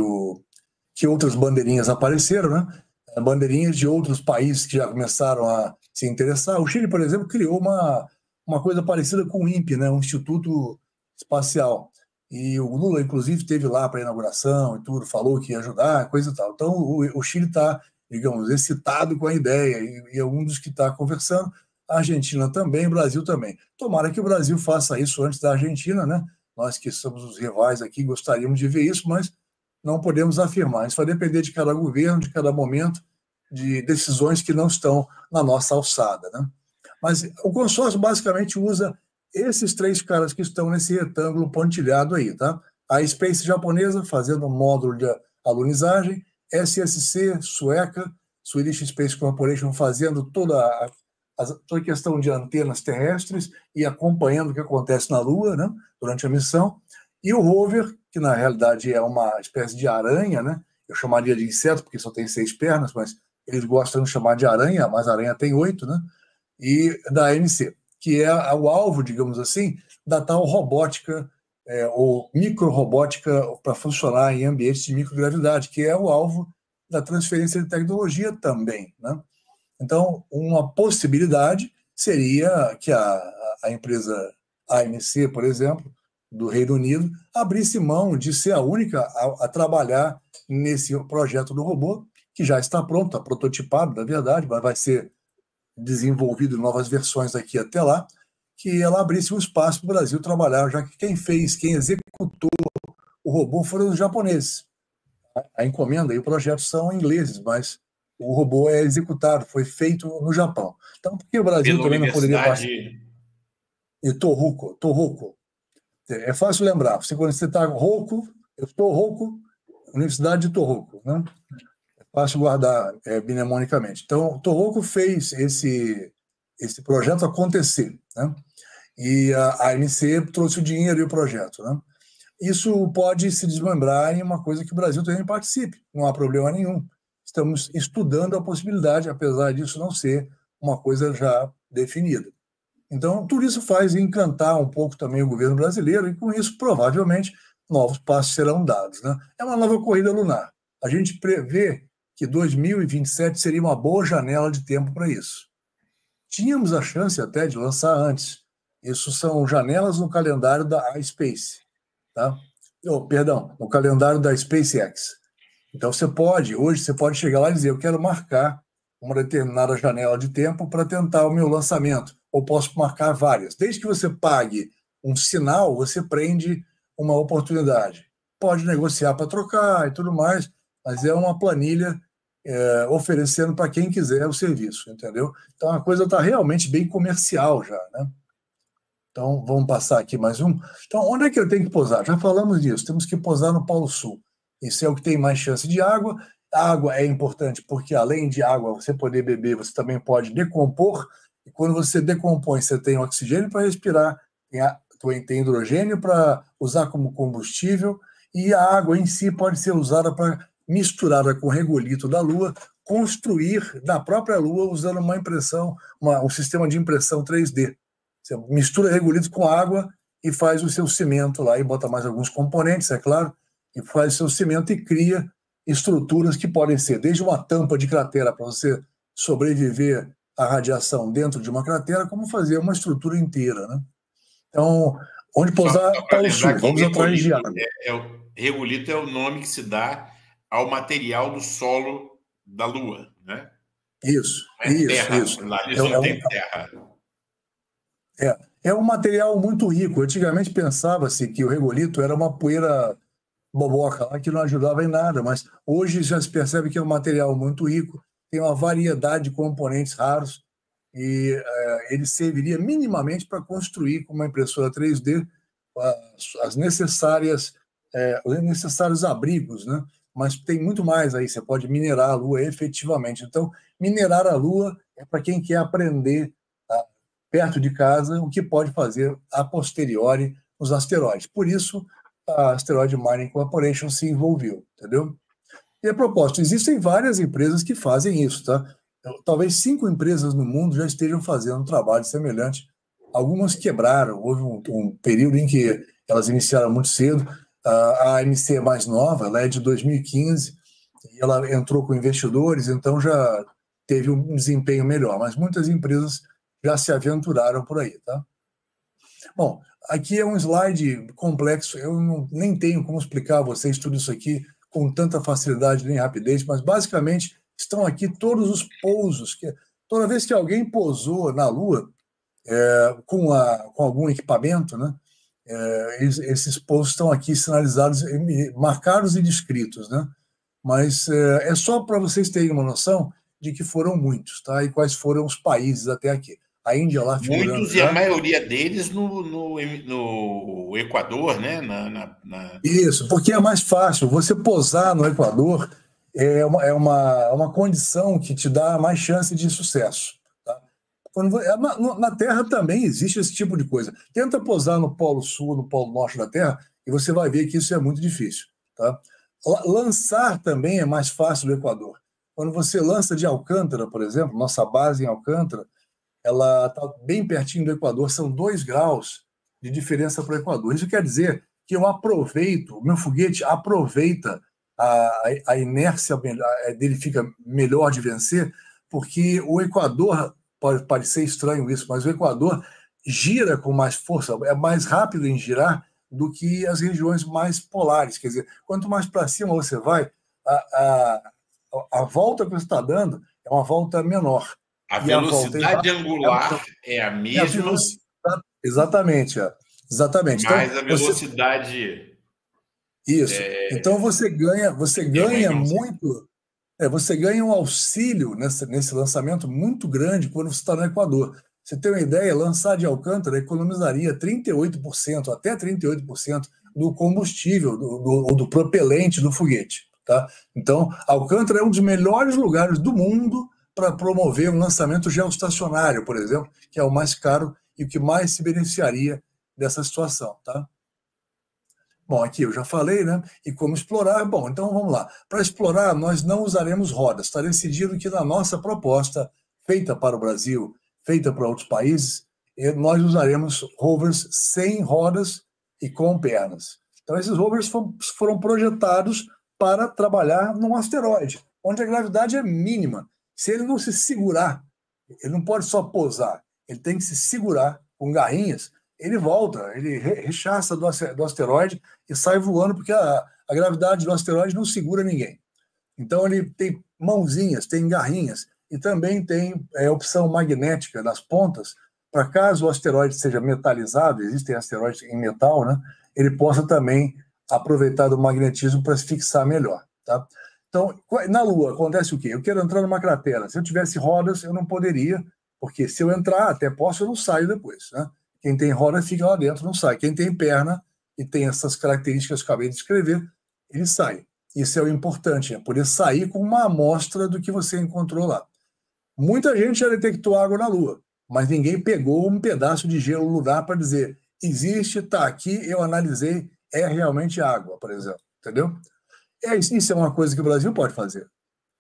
que outras bandeirinhas apareceram, né? Bandeirinhas de outros países que já começaram a se interessar. O Chile, por exemplo, criou uma coisa parecida com o INPE, né? Um Instituto Espacial. E o Lula, inclusive, esteve lá para a inauguração e tudo, falou que ia ajudar, coisa e tal. Então, o Chile está, digamos, excitado com a ideia e é um dos que está conversando. A Argentina também, o Brasil também. Tomara que o Brasil faça isso antes da Argentina, né? Nós que somos os rivais aqui gostaríamos de ver isso, mas não podemos afirmar. Isso vai depender de cada governo, de cada momento, de decisões que não estão na nossa alçada, né? Mas o consórcio basicamente usa esses três caras que estão nesse retângulo pontilhado aí, tá? A Space japonesa fazendo um módulo de alunizagem, SSC sueca, Swedish Space Corporation fazendo toda a questão de antenas terrestres e acompanhando o que acontece na Lua, né, durante a missão, e o rover, que na realidade é uma espécie de aranha, né? Eu chamaria de inseto porque só tem 6 pernas, mas eles gostam de chamar de aranha, mas a aranha tem 8, né? E da AMC, que é o alvo, digamos assim, da tal robótica ou microrobótica para funcionar em ambientes de microgravidade, que é o alvo da transferência de tecnologia também, né? Então, uma possibilidade seria que a empresa AMC, por exemplo, do Reino Unido, abrisse mão de ser a única a trabalhar nesse projeto do robô, que já está pronto, está prototipado, na verdade, mas vai ser desenvolvido em novas versões daqui até lá, que ela abrisse um espaço para o Brasil trabalhar, já que quem executou o robô foram os japoneses. A encomenda e o projeto são ingleses, mas o robô é executado, foi feito no Japão. Então, por que o Brasil também não poderia passar? E Tohoku. É fácil lembrar. Quando você está rouco, eu estou rouco, Universidade de Tohoku, né? É fácil guardar mnemonicamente. Então, Tohoku fez esse projeto acontecer, né? E a AMC trouxe o dinheiro e o projeto, né? Isso pode se desmembrar em uma coisa que o Brasil também participe, não há problema nenhum. Estamos estudando a possibilidade, apesar disso não ser uma coisa já definida. Então, tudo isso faz encantar um pouco também o governo brasileiro e, com isso, provavelmente, novos passos serão dados, né? É uma nova corrida lunar. A gente prevê que 2027 seria uma boa janela de tempo para isso. Tínhamos a chance até de lançar antes. Isso são janelas no calendário da iSpace, tá? Perdão, no calendário da SpaceX. Então, hoje você pode chegar lá e dizer, eu quero marcar uma determinada janela de tempo para tentar o meu lançamento, ou posso marcar várias. Desde que você pague um sinal, você prende uma oportunidade. Pode negociar para trocar e tudo mais, mas é uma planilha oferecendo para quem quiser o serviço, entendeu? Então a coisa está realmente bem comercial já, né? Então vamos passar aqui mais um. Então onde é que eu tenho que pousar? Já falamos disso, temos que pousar no Polo Sul. Isso é o que tem mais chance de água. A água é importante porque além de água você poder beber, você também pode decompor, e quando você decompõe, você tem oxigênio para respirar, tem hidrogênio para usar como combustível, e a água em si pode ser usada para, misturada com o regolito da Lua, construir da própria Lua usando uma impressão, um sistema de impressão 3D. Você mistura regolito com água e faz o seu cimento lá, e bota mais alguns componentes, é claro, e faz o seu cimento e cria estruturas que podem ser desde uma tampa de cratera para você sobreviver à radiação dentro de uma cratera, como fazer uma estrutura inteira, né? Então, onde pousar? Polo Sul, vamos atrás de água. Regolito é o nome que se dá ao material do solo da Lua, né? Isso, isso. Lá eles não têm terra. É um material muito rico. Antigamente pensava-se que o regolito era uma poeira boboca lá que não ajudava em nada, mas hoje já se percebe que é um material muito rico, tem uma variedade de componentes raros, e ele serviria minimamente para construir com uma impressora 3D os necessários abrigos, né? Mas tem muito mais aí, você pode minerar a Lua efetivamente. Então, minerar a Lua é para quem quer aprender perto de casa o que pode fazer a posteriori nos asteroides. Por isso, a Asteroid Mining Corporation se envolveu, entendeu? E a propósito, existem várias empresas que fazem isso, tá? Talvez 5 empresas no mundo já estejam fazendo um trabalho semelhante. Algumas quebraram, houve um período em que elas iniciaram muito cedo. A AMC é mais nova, ela é de 2015, e ela entrou com investidores, então já teve um desempenho melhor, mas muitas empresas já se aventuraram por aí, tá? Bom, aqui é um slide complexo, eu nem tenho como explicar a vocês tudo isso aqui com tanta facilidade nem rapidez, mas basicamente estão aqui todos os pousos. Toda vez que alguém pousou na Lua com algum equipamento, né, esses pousos estão aqui sinalizados, marcados e descritos, né? Mas é só para vocês terem uma noção de que foram muitos, tá? E quais foram os países até aqui. A Índia lá figurando. Muitos, e a maioria deles no Equador, né? Isso, porque é mais fácil. Você pousar no Equador é uma condição que te dá mais chance de sucesso. Tá? Na Terra também existe esse tipo de coisa. Tenta pousar no Polo Sul, no Polo Norte da Terra, e você vai ver que isso é muito difícil. Tá? Lançar também é mais fácil no Equador. Quando você lança de Alcântara, por exemplo, nossa base em Alcântara, ela está bem pertinho do Equador, são 2 graus de diferença para o Equador. Isso quer dizer que eu aproveito, o meu foguete aproveita a inércia dele, fica melhor de vencer, porque o Equador, pode parecer estranho isso, mas o Equador gira com mais força, é mais rápido em girar do que as regiões mais polares. Quer dizer, quanto mais para cima você vai, a volta que você está dando é uma volta menor. A velocidade angular é a mesma. Exatamente. Mas então, a velocidade. Isso. Então você ganha muito. Você ganha um auxílio nesse lançamento muito grande quando você está no Equador. Você tem uma ideia, lançar de Alcântara economizaria 38%, até 38% do combustível, ou do propelente do foguete. Tá? Então, Alcântara é um dos melhores lugares do mundo para promover um lançamento geoestacionário, por exemplo, que é o mais caro e o que mais se beneficiaria dessa situação. Tá? Bom, aqui eu já falei, né? E como explorar? Bom, então vamos lá. Para explorar, nós não usaremos rodas. Está decidido que na nossa proposta, feita para o Brasil, feita para outros países, nós usaremos rovers sem rodas e com pernas. Então, esses rovers foram projetados para trabalhar num asteroide, onde a gravidade é mínima. Se ele não se segurar, ele não pode só pousar, ele tem que se segurar com garrinhas, ele volta, ele rechaça do asteroide e sai voando, porque a gravidade do asteroide não segura ninguém. Então ele tem mãozinhas, tem garrinhas, e também tem opção magnética nas pontas, para caso o asteroide seja metalizado, existem asteroides em metal, né, ele possa também aproveitar do magnetismo para se fixar melhor. Tá? Então, na Lua, acontece o quê? Eu quero entrar numa cratera. Se eu tivesse rodas, eu não poderia, porque se eu entrar, até posso, eu não saio depois, né? Quem tem roda fica lá dentro, não sai. Quem tem perna e tem essas características que eu acabei de descrever, ele sai. Isso é o importante, é poder sair com uma amostra do que você encontrou lá. Muita gente já detectou água na Lua, mas ninguém pegou um pedaço de gelo lunar para dizer existe, está aqui, eu analisei, é realmente água, por exemplo. Entendeu? Isso é uma coisa que o Brasil pode fazer.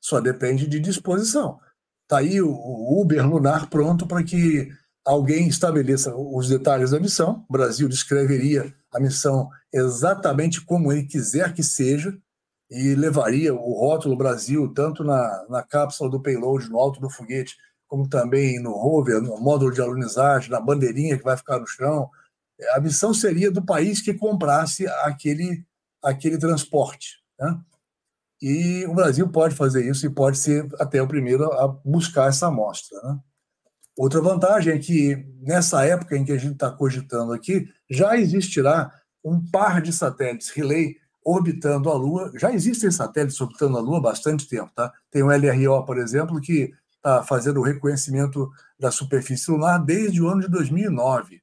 Só depende de disposição. Está aí o Uber lunar pronto para que alguém estabeleça os detalhes da missão. O Brasil descreveria a missão exatamente como ele quiser que seja e levaria o rótulo Brasil tanto na cápsula do payload, no alto do foguete, como também no rover, no módulo de alunizagem, na bandeirinha que vai ficar no chão. A missão seria do país que comprasse aquele transporte, né? E o Brasil pode fazer isso e pode ser até o primeiro a buscar essa amostra, né? Outra vantagem é que, nessa época em que a gente está cogitando aqui, já existirá um par de satélites relay orbitando a Lua. Já existem satélites orbitando a Lua há bastante tempo, tá? Tem o LRO, por exemplo, que está fazendo o reconhecimento da superfície lunar desde o ano de 2009.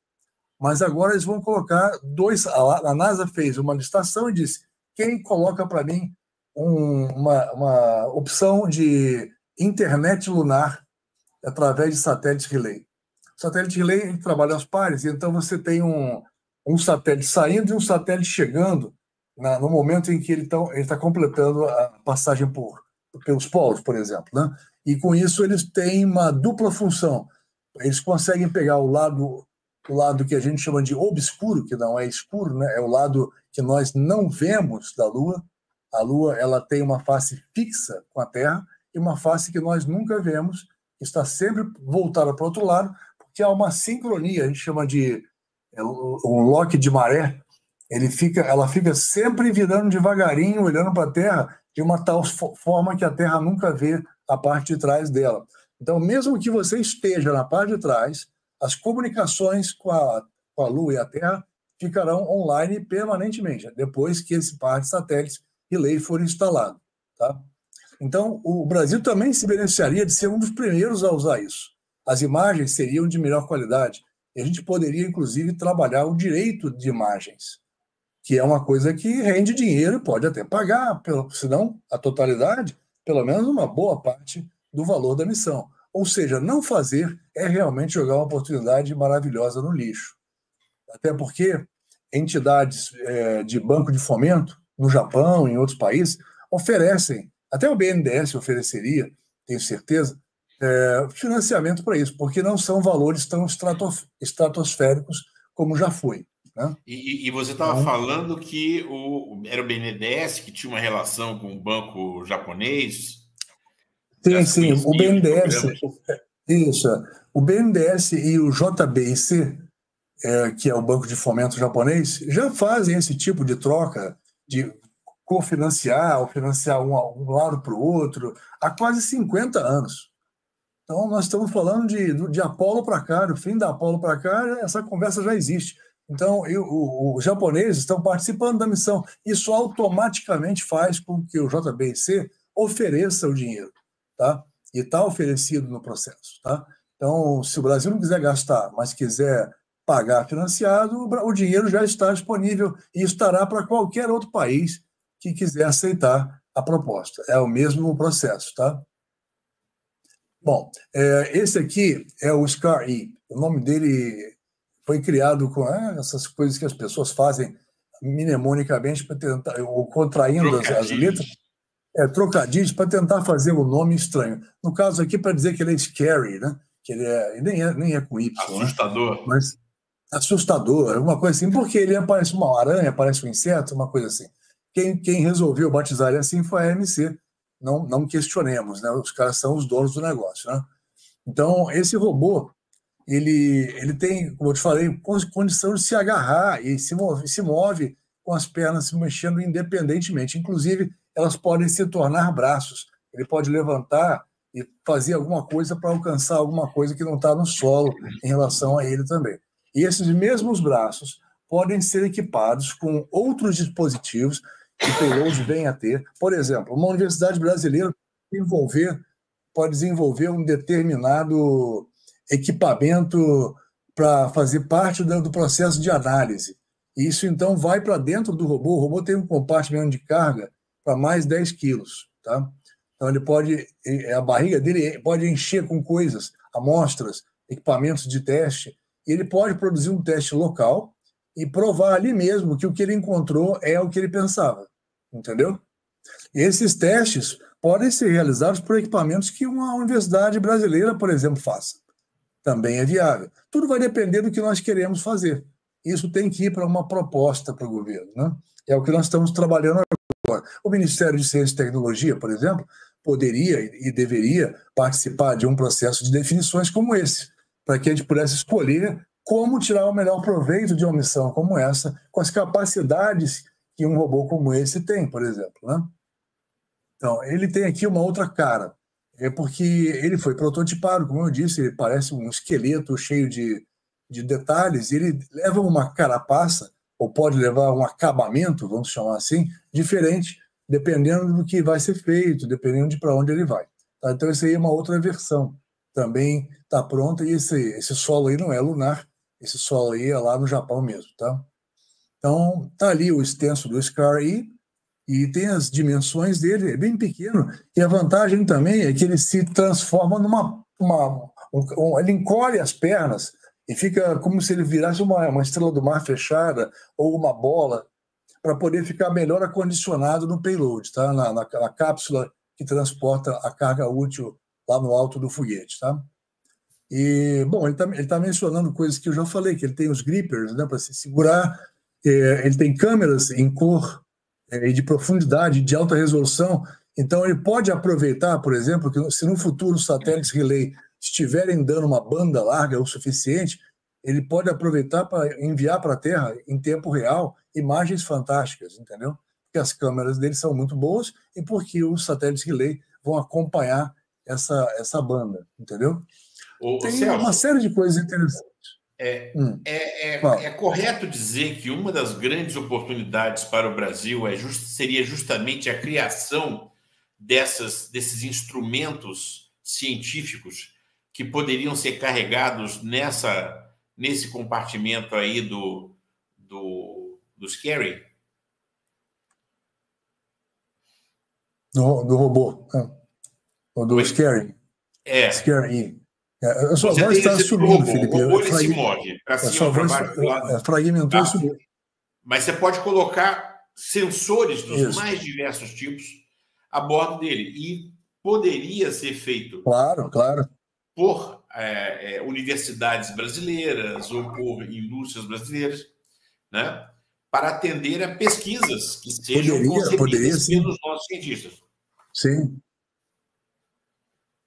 Mas agora eles vão colocar dois. A NASA fez uma licitação e disse: quem coloca para mim uma opção de internet lunar através de satélite relay? O satélite relay ele trabalha aos pares, então você tem um satélite saindo e um satélite chegando no momento em que ele está completando a passagem pelos polos, por exemplo, né? E com isso eles têm uma dupla função. Eles conseguem pegar o lado que a gente chama de obscuro, que não é escuro, né? É o lado que nós não vemos da Lua. A Lua ela tem uma face fixa com a Terra e uma face que nós nunca vemos, que está sempre voltada para o outro lado, porque há uma sincronia, a gente chama de um lock de maré. Ela fica sempre virando devagarinho, olhando para a Terra, de uma tal forma que a Terra nunca vê a parte de trás dela. Então, mesmo que você esteja na parte de trás, as comunicações com a Lua e a Terra ficarão online permanentemente, depois que esse par de satélites relay for instalado, tá? Então, o Brasil também se beneficiaria de ser um dos primeiros a usar isso. As imagens seriam de melhor qualidade. E a gente poderia, inclusive, trabalhar o direito de imagens, que é uma coisa que rende dinheiro e pode até pagar, se não a totalidade, pelo menos uma boa parte do valor da missão. Ou seja, não fazer é realmente jogar uma oportunidade maravilhosa no lixo. Até porque entidades de banco de fomento, no Japão e em outros países, oferecem, até o BNDES ofereceria, tenho certeza, financiamento para isso, porque não são valores tão estratosféricos como já foi, né? E você estava falando que era o BNDES que tinha uma relação com o banco japonês? Sim, o BNDES, isso, o BNDES e o JBIC, que é o Banco de Fomento japonês, já fazem esse tipo de troca, de cofinanciar ou financiar um lado para o outro, há quase 50 anos. Então, nós estamos falando de Apolo para cá, do fim da Apolo para cá, essa conversa já existe. Então, os japoneses estão participando da missão. Isso automaticamente faz com que o JBIC ofereça o dinheiro, tá? E está oferecido no processo, tá? Então, se o Brasil não quiser gastar, mas quiser pagar financiado, o dinheiro já está disponível e estará para qualquer outro país que quiser aceitar a proposta. É o mesmo processo, tá? Bom, esse aqui é o SCAR-E. O nome dele foi criado com essas coisas que as pessoas fazem mnemonicamente para tentar, ou contraindo as letras, trocadilhos para tentar fazer um nome estranho. No caso aqui, para dizer que ele é scary, né? Que ele nem é com Y. Assustador. Né? Mas assustador, alguma coisa assim, porque ele parece uma aranha, parece um inseto, uma coisa assim. Quem resolveu batizar ele assim foi a AMC. Não questionemos, né? Os caras são os donos do negócio, né? Então, esse robô, ele tem, como eu te falei, condição de se agarrar e se move com as pernas se mexendo independentemente. Inclusive, elas podem se tornar braços. Ele pode levantar e fazer alguma coisa para alcançar alguma coisa que não está no solo em relação a ele também. E esses mesmos braços podem ser equipados com outros dispositivos que payloads vêm a ter. Por exemplo, uma universidade brasileira pode desenvolver um determinado equipamento para fazer parte do processo de análise. E isso, então, vai para dentro do robô. O robô tem um compartimento de carga para mais 10 quilos. Tá? Então, a barriga dele pode encher com coisas, amostras, equipamentos de teste, e ele pode produzir um teste local e provar ali mesmo que o que ele encontrou é o que ele pensava. Entendeu? E esses testes podem ser realizados por equipamentos que uma universidade brasileira, por exemplo, faça. Também é viável. Tudo vai depender do que nós queremos fazer. Isso tem que ir para uma proposta para o governo, né? É o que nós estamos trabalhando agora. O Ministério de Ciência e Tecnologia, por exemplo, poderia e deveria participar de um processo de definições como esse, para que a gente pudesse escolher como tirar o melhor proveito de uma missão como essa, com as capacidades que um robô como esse tem, por exemplo, né? Então, ele tem aqui uma outra cara. É porque ele foi prototipado, como eu disse, ele parece um esqueleto cheio de detalhes, e ele leva uma carapaça, ou pode levar um acabamento, vamos chamar assim, diferente, dependendo do que vai ser feito, dependendo de para onde ele vai. Tá? Então, essa aí é uma outra versão. Também está pronta, e esse solo aí não é lunar, esse solo aí é lá no Japão mesmo. Tá? Então, está ali o extenso do SCAR-E, e tem as dimensões dele, é bem pequeno, e a vantagem também é que ele se transforma ele encolhe as pernas e fica como se ele virasse uma estrela do mar fechada ou uma bola, para poder ficar melhor acondicionado no payload, tá? na cápsula que transporta a carga útil lá no alto do foguete. Tá? E, bom, ele tá mencionando coisas que eu já falei, que ele tem os grippers, né, para se segurar, ele tem câmeras em cor e de profundidade, de alta resolução. Então, ele pode aproveitar, por exemplo, que se no futuro os satélites relay estiverem dando uma banda larga o suficiente, ele pode aproveitar para enviar para a Terra, em tempo real, imagens fantásticas, entendeu? Porque as câmeras dele são muito boas e porque os satélites relay vão acompanhar essa banda, entendeu? Tem Celso, uma série de coisas interessantes. É correto dizer que uma das grandes oportunidades para o Brasil seria justamente a criação desses instrumentos científicos que poderiam ser carregados nesse compartimento aí do Scary? Do robô. Ou do Scary. Scary. A sua voz está sumindo, Felipe. O robô ele se move para cima, para baixo, para lado. Fragmentou e subiu. Mas você pode colocar sensores dos mais diversos tipos a bordo dele. E poderia ser feito claro. por universidades brasileiras ou por indústrias brasileiras, né, para atender a pesquisas que sejam concebidas pelos nossos cientistas. Sim.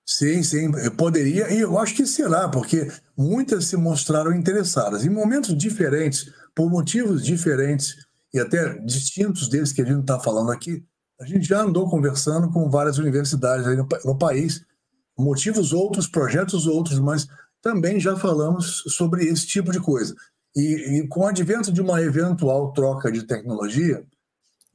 Sim, poderia, e eu acho que será, porque muitas se mostraram interessadas. Em momentos diferentes, por motivos diferentes, e até distintos deles que a gente está falando aqui, a gente já andou conversando com várias universidades aí no país, motivos outros, projetos outros, mas também já falamos sobre esse tipo de coisa. E com o advento de uma eventual troca de tecnologia,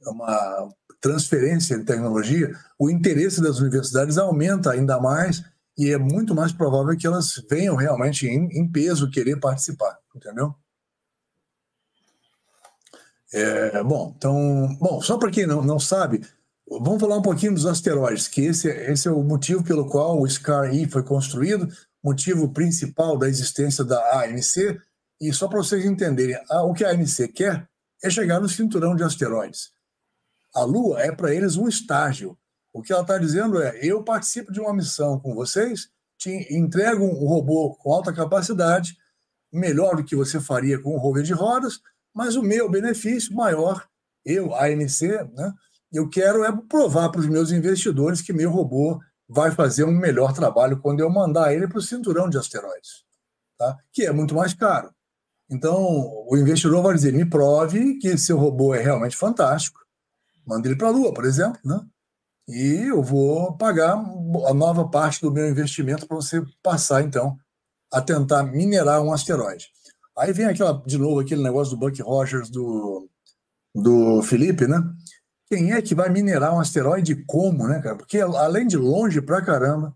uma transferência de tecnologia, o interesse das universidades aumenta ainda mais e é muito mais provável que elas venham realmente em peso querer participar, entendeu? Bom, só para quem não sabe, vamos falar um pouquinho dos asteroides, que esse é o motivo pelo qual o SCAR-E foi construído, motivo principal da existência da AMC, e só para vocês entenderem, o que a AMC quer é chegar no cinturão de asteroides. A Lua é para eles um estágio. O que ela está dizendo é, eu participo de uma missão com vocês, te entrego um robô com alta capacidade, melhor do que você faria com um rover de rodas, mas o meu benefício maior, a AMC, né, eu quero provar para os meus investidores que meu robô vai fazer um melhor trabalho quando eu mandar ele para o cinturão de asteroides, tá? Que é muito mais caro. Então, o investidor vai dizer, me prove que seu robô é realmente fantástico, manda ele para a Lua, por exemplo, né? E eu vou pagar a nova parte do meu investimento para você passar, então, a tentar minerar um asteroide. Aí vem de novo aquele negócio do Buck Rogers do Felipe, né? quem é que vai minerar um asteroide e como, né, cara? Porque além de longe pra caramba,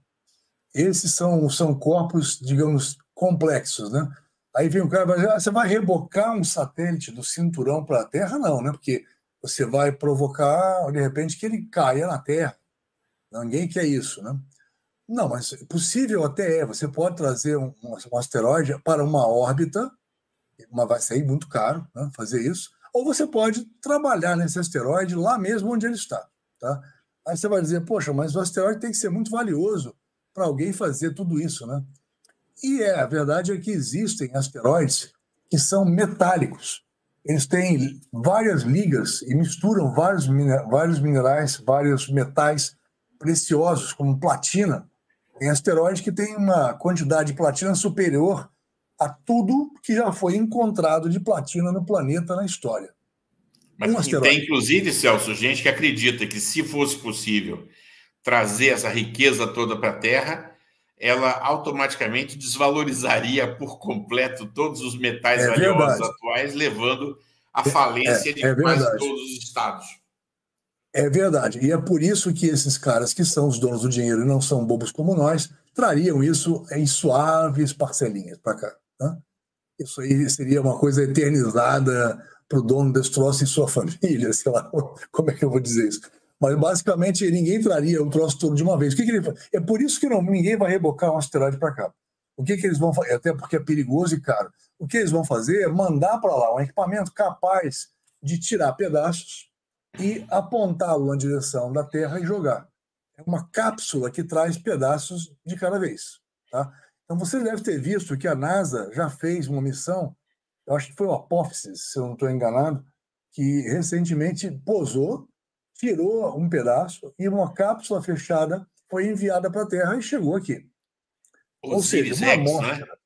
esses são corpos, digamos, complexos, né? Aí vem o cara e vai dizer, você vai rebocar um satélite do cinturão para a Terra? Não, né? Porque você vai provocar, de repente, que ele caia na Terra. Ninguém quer isso, né? Não, mas possível até é. Você pode trazer um asteroide para uma órbita, mas vai sair muito caro, né, fazer isso. Ou você pode trabalhar nesse asteroide lá mesmo onde ele está, tá? Aí você vai dizer, poxa, mas o asteroide tem que ser muito valioso para alguém fazer tudo isso, né? E a verdade é que existem asteroides que são metálicos. Eles têm várias ligas e misturam vários minerais, vários metais preciosos, como platina. Tem asteroide que tem uma quantidade de platina superior a tudo que já foi encontrado de platina no planeta na história. Mas tem, inclusive, Celso, gente que acredita que, se fosse possível trazer essa riqueza toda para a Terra, ela automaticamente desvalorizaria por completo todos os metais valiosos atuais, levando à falência de quase todos os estados. É verdade. E é por isso que esses caras que são os donos do dinheiro e não são bobos como nós, trariam isso em suaves parcelinhas para cá. Né? Isso aí seria uma coisa eternizada para o dono desse troço e sua família, sei lá, como é que eu vou dizer isso? Mas, basicamente, ninguém traria o troço todo de uma vez. É por isso que ninguém vai rebocar um asteroide para cá. O que eles vão fazer? Até porque é perigoso e caro. O que eles vão fazer é mandar para lá um equipamento capaz de tirar pedaços e apontá-lo na direção da Terra e jogar. É uma cápsula que traz pedaços de cada vez. Tá? Então, você deve ter visto que a NASA já fez uma missão, eu acho que foi o Apófis, se eu não estou enganado, que recentemente pousou, tirou um pedaço e uma cápsula fechada foi enviada para a Terra e chegou aqui. Ou seja, uma amostra.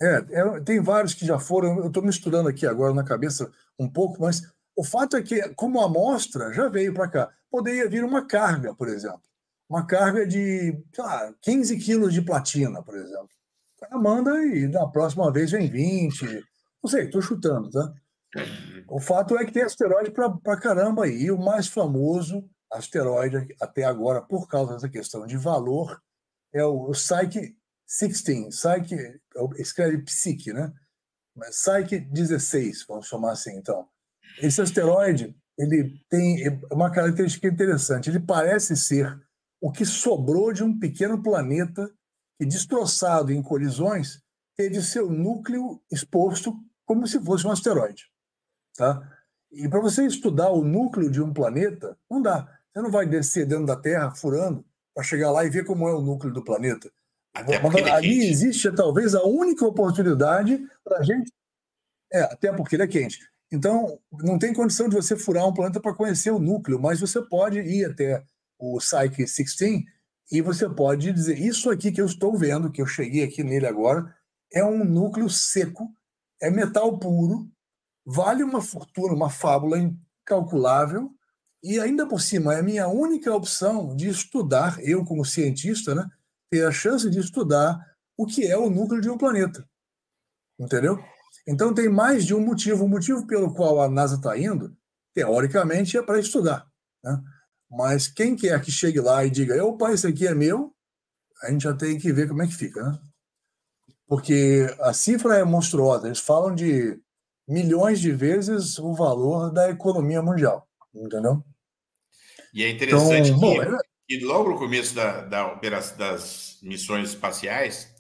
Né? Tem vários que já foram, eu estou misturando aqui agora na cabeça um pouco, mas o fato é que, como amostra, já veio para cá. Poderia vir uma carga, por exemplo. Uma carga de, sei lá, 15 quilos de platina, por exemplo. O cara manda e na próxima vez vem 20. Não sei, estou chutando, tá? O fato é que tem asteroide para caramba aí. E o mais famoso asteroide até agora, por causa dessa questão de valor, é o Psyche 16. Psyche, escreve Psique, né? Mas Psyche 16, vamos chamar assim, então. Esse asteroide, ele tem uma característica interessante. Ele parece ser o que sobrou de um pequeno planeta que, destroçado em colisões, teve seu núcleo exposto como se fosse um asteroide. Tá? E para você estudar o núcleo de um planeta, não dá. Você não vai descer dentro da Terra, furando, para chegar lá e ver como é o núcleo do planeta. Ali existe talvez a única oportunidade para a gente... até porque ele é quente. Então, não tem condição de você furar um planeta para conhecer o núcleo, mas você pode ir até o Psyche 16 e você pode dizer, isso aqui que eu estou vendo, que eu cheguei aqui nele agora, é um núcleo seco, é metal puro, vale uma fortuna, uma fábula incalculável, e ainda por cima é a minha única opção de estudar, eu como cientista, né, ter a chance de estudar o que é o núcleo de um planeta. Entendeu? Então tem mais de um motivo. O motivo pelo qual a NASA está indo, teoricamente, é para estudar. Né? Mas quem quer que chegue lá e diga, opa, esse aqui é meu, a gente já tem que ver como é que fica. Né? Porque a cifra é monstruosa. Eles falam de milhões de vezes o valor da economia mundial. Entendeu? E é interessante então, que logo no começo das missões espaciais,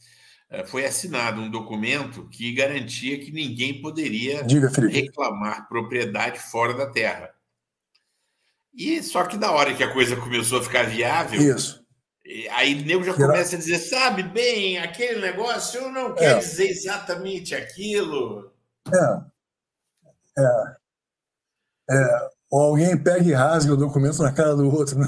foi assinado um documento que garantia que ninguém poderia reclamar propriedade fora da Terra. E só que na hora que a coisa começou a ficar viável, aí o nego já começa a dizer, sabe bem, aquele negócio não quer dizer exatamente aquilo. Ou alguém pega e rasga o documento na cara do outro. Né?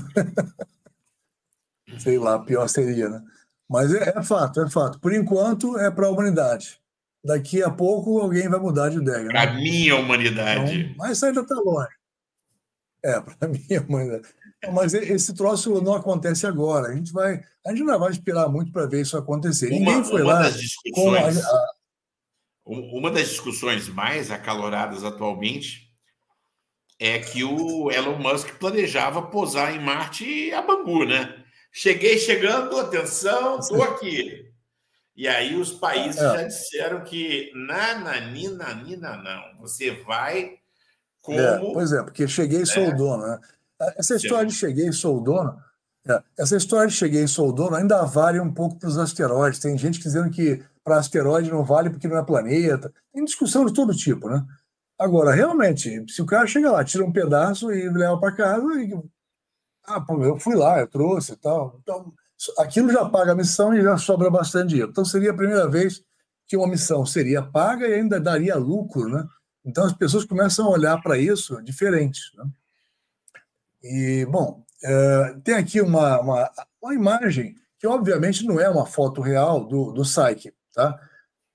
Sei lá, pior seria, né? Mas é fato, é fato. Por enquanto, é para a humanidade. Daqui a pouco, alguém vai mudar de ideia. Para a minha humanidade. Então, mas ainda está longe. Para a minha humanidade. Mas esse troço não acontece agora. A gente não vai esperar muito para ver isso acontecer. Ninguém foi lá. Uma das discussões mais acaloradas atualmente é que o Elon Musk planejava pousar em Marte e a Bangu, né? Cheguei chegando, atenção, estou aqui. E aí os países já disseram que nananina, não. Você vai como... Pois é, porque cheguei e sou o dono, né? Essa história de cheguei e sou o dono, essa história de cheguei e sou o dono ainda vale um pouco para os asteroides. Tem gente dizendo que para asteroide não vale porque não é planeta. Tem discussão de todo tipo, né? Agora, realmente, se o cara chega lá, tira um pedaço e leva para casa, pô, eu fui lá, eu trouxe e tal. Então, aquilo já paga a missão e já sobra bastante dinheiro. Então, seria a primeira vez que uma missão seria paga e ainda daria lucro, né? Então, as pessoas começam a olhar para isso diferente, né? E, bom, tem aqui uma imagem que, obviamente, não é uma foto real do Psyche, tá?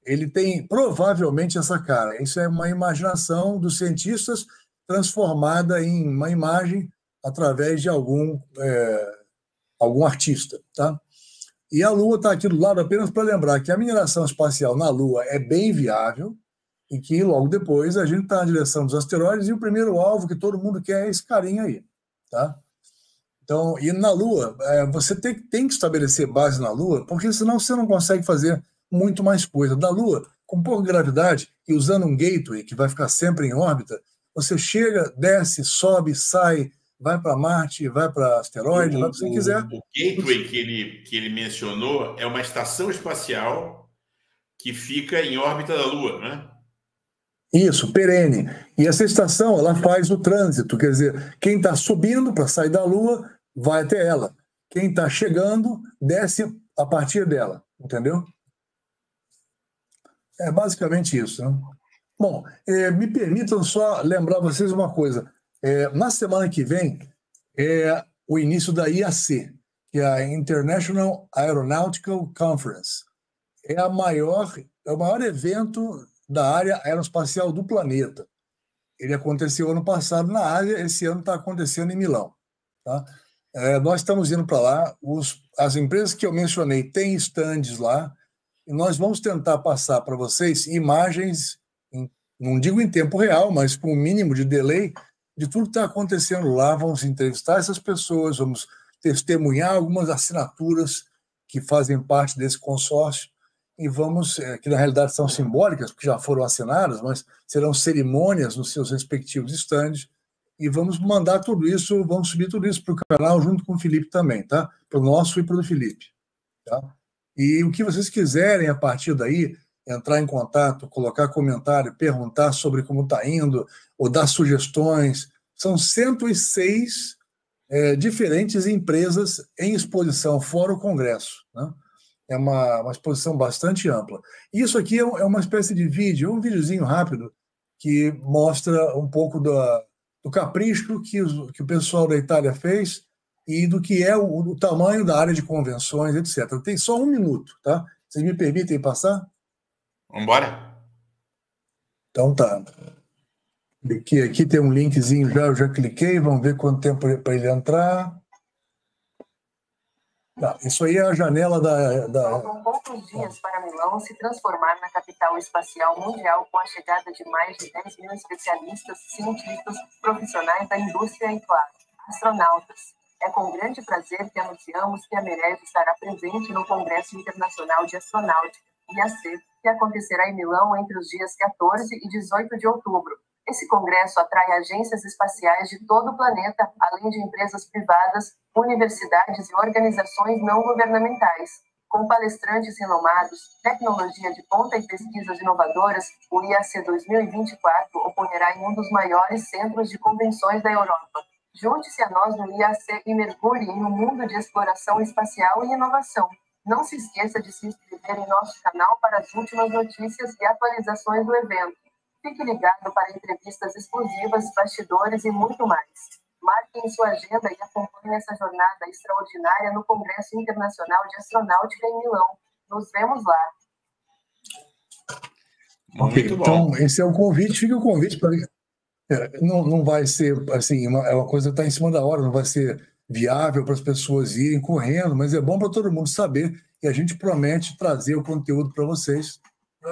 Ele tem provavelmente essa cara. Isso é uma imaginação dos cientistas transformada em uma imagem através de algum artista, tá? E a Lua está aqui do lado apenas para lembrar que a mineração espacial na Lua é bem viável e que logo depois a gente está na direção dos asteroides e o primeiro alvo que todo mundo quer é esse carinha aí, tá? Então, e na Lua, você tem que estabelecer base na Lua, porque senão você não consegue fazer muito mais coisa. Da Lua, com pouca gravidade e usando um gateway que vai ficar sempre em órbita, você chega, desce, sobe, sai, vai para Marte, vai para asteroide, vai para onde você quiser. O gateway que ele mencionou é uma estação espacial que fica em órbita da Lua, né? Isso, perene. E essa estação, ela faz o trânsito, quer dizer, quem está subindo para sair da Lua vai até ela. Quem está chegando desce a partir dela, entendeu? É basicamente isso, né? Bom, me permitam só lembrar vocês uma coisa. Na semana que vem é o início da IAC, que é a International Aeronautical Conference. É o maior evento da área aeroespacial do planeta. Ele aconteceu ano passado na Ásia, esse ano está acontecendo em Milão. Tá? Nós estamos indo para lá, as empresas que eu mencionei têm estandes lá, e nós vamos tentar passar para vocês imagens, não digo em tempo real, mas com o mínimo de delay, de tudo que está acontecendo lá. Vamos entrevistar essas pessoas, vamos testemunhar algumas assinaturas que fazem parte desse consórcio, e vamos, que na realidade são simbólicas, porque já foram assinadas, mas serão cerimônias nos seus respectivos estandes, e vamos mandar tudo isso, vamos subir tudo isso para o canal junto com o Felipe também, tá? Para o nosso e para o do Felipe, tá? E o que vocês quiserem a partir daí, entrar em contato, colocar comentário, perguntar sobre como está indo, ou dar sugestões, são 106 diferentes empresas em exposição, fora o Congresso, né? É uma exposição bastante ampla. Isso aqui é uma espécie de vídeo, um videozinho rápido, que mostra um pouco do capricho que o pessoal da Itália fez e do que é o tamanho da área de convenções, etc. Tem só 1 minuto, tá? Vocês me permitem passar? Vamos embora? Então tá. Aqui tem um linkzinho eu já cliquei, vamos ver quanto tempo para ele entrar. Isso aí é a janela da... Faltam poucos dias para Milão se transformar na capital espacial mundial com a chegada de mais de 10 mil especialistas, cientistas, profissionais da indústria e, claro, astronautas. É com grande prazer que anunciamos que a Merev estará presente no Congresso Internacional de Astronáutica, IAC, que acontecerá em Milão entre os dias 14 e 18 de outubro. Esse congresso atrai agências espaciais de todo o planeta, além de empresas privadas, universidades e organizações não governamentais. Com palestrantes renomados, tecnologia de ponta e pesquisas inovadoras, o IAC 2024 ocorrerá em um dos maiores centros de convenções da Europa. Junte-se a nós no IAC e mergulhe em um mundo de exploração espacial e inovação. Não se esqueça de se inscrever em nosso canal para as últimas notícias e atualizações do evento. Fique ligado para entrevistas exclusivas, bastidores e muito mais. Marque em sua agenda e acompanhe essa jornada extraordinária no Congresso Internacional de Astronáutica em Milão. Nos vemos lá. Muito bom. Então, esse é o convite. Fica o convite para... Não vai ser assim, é uma coisa que está em cima da hora, não vai ser viável para as pessoas irem correndo, mas é bom para todo mundo saber, e a gente promete trazer o conteúdo para vocês.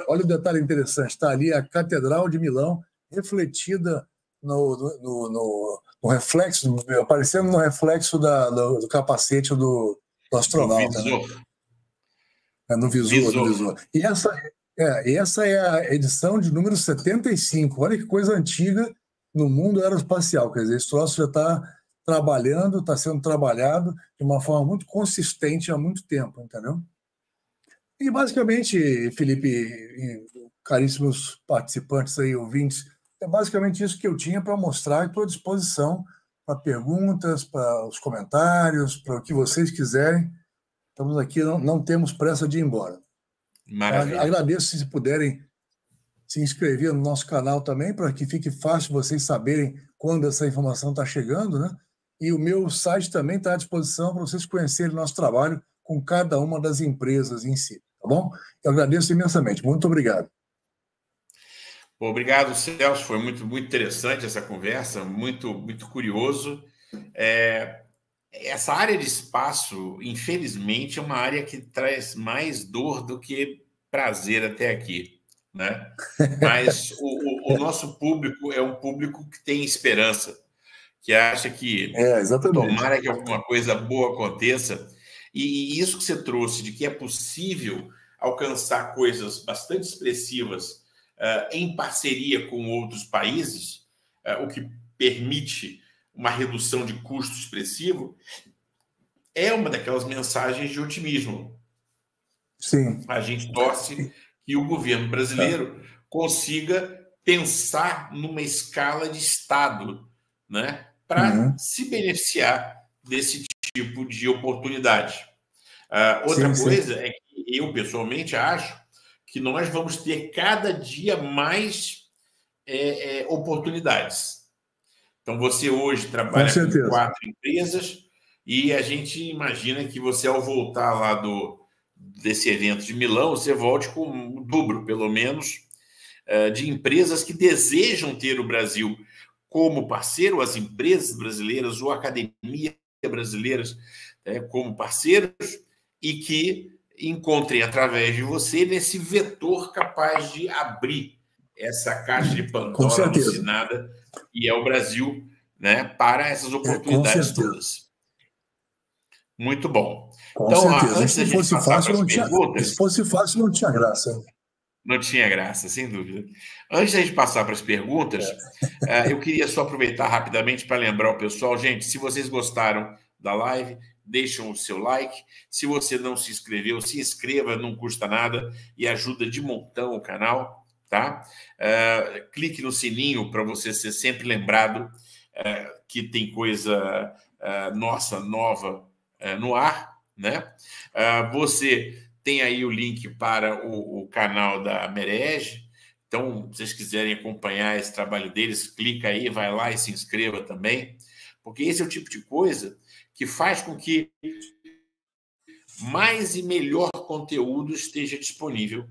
Olha o detalhe interessante, está ali a Catedral de Milão, refletida no reflexo, aparecendo no reflexo do capacete do astronauta, né? No visor, no visor. E essa é a edição de número 75. Olha que coisa antiga no mundo aeroespacial. Quer dizer, esse troço já está trabalhando, está sendo trabalhado de uma forma muito consistente há muito tempo, entendeu? E basicamente, Felipe e caríssimos participantes aí, ouvintes, é basicamente isso que eu tinha para mostrar e estou à disposição para perguntas, para os comentários, para o que vocês quiserem. Estamos aqui, não temos pressa de ir embora. Maravilha. Agradeço se puderem se inscrever no nosso canal também, para que fique fácil vocês saberem quando essa informação está chegando, né? E o meu site também está à disposição para vocês conhecerem nosso trabalho com cada uma das empresas em si, tá bom? Eu agradeço imensamente. Muito obrigado. Obrigado, Celso. Foi muito interessante essa conversa, muito curioso. Essa área de espaço, infelizmente, é uma área que traz mais dor do que prazer até aqui, né? Mas o nosso público é um público que tem esperança, que acha que tomara que alguma coisa boa aconteça. E isso que você trouxe, de que é possível alcançar coisas bastante expressivas em parceria com outros países, o que permite uma redução de custo expressivo, é uma daquelas mensagens de otimismo. Sim. A gente torce que o governo brasileiro consiga pensar numa escala de Estado, né, para se beneficiar desse tipo de oportunidade. Outra coisa é que eu, pessoalmente, acho que nós vamos ter cada dia mais oportunidades. Então, você hoje trabalha com 4 empresas e a gente imagina que você, ao voltar lá desse evento de Milão, você volte com o dobro, pelo menos, de empresas que desejam ter o Brasil como parceiro, as empresas brasileiras ou a academia brasileiras como parceiros, e que encontrem, através de você, nesse vetor capaz de abrir essa caixa de Pandora alucinada, e é o Brasil, né, para essas oportunidades todas. Muito bom. Com certeza. Se fosse fácil, não tinha graça. Não tinha graça, sem dúvida. Antes da gente passar para as perguntas, eu queria só aproveitar rapidamente para lembrar o pessoal, gente, se vocês gostaram da live, deixem o seu like. Se você não se inscreveu, se inscreva, não custa nada e ajuda de montão o canal, tá? Clique no sininho para você ser sempre lembrado que tem coisa nossa, nova no ar, né? Você tem aí o link para o canal da Merege. Então, se vocês quiserem acompanhar esse trabalho deles, clica aí, vai lá e se inscreva também, porque esse é o tipo de coisa que faz com que mais e melhor conteúdo esteja disponível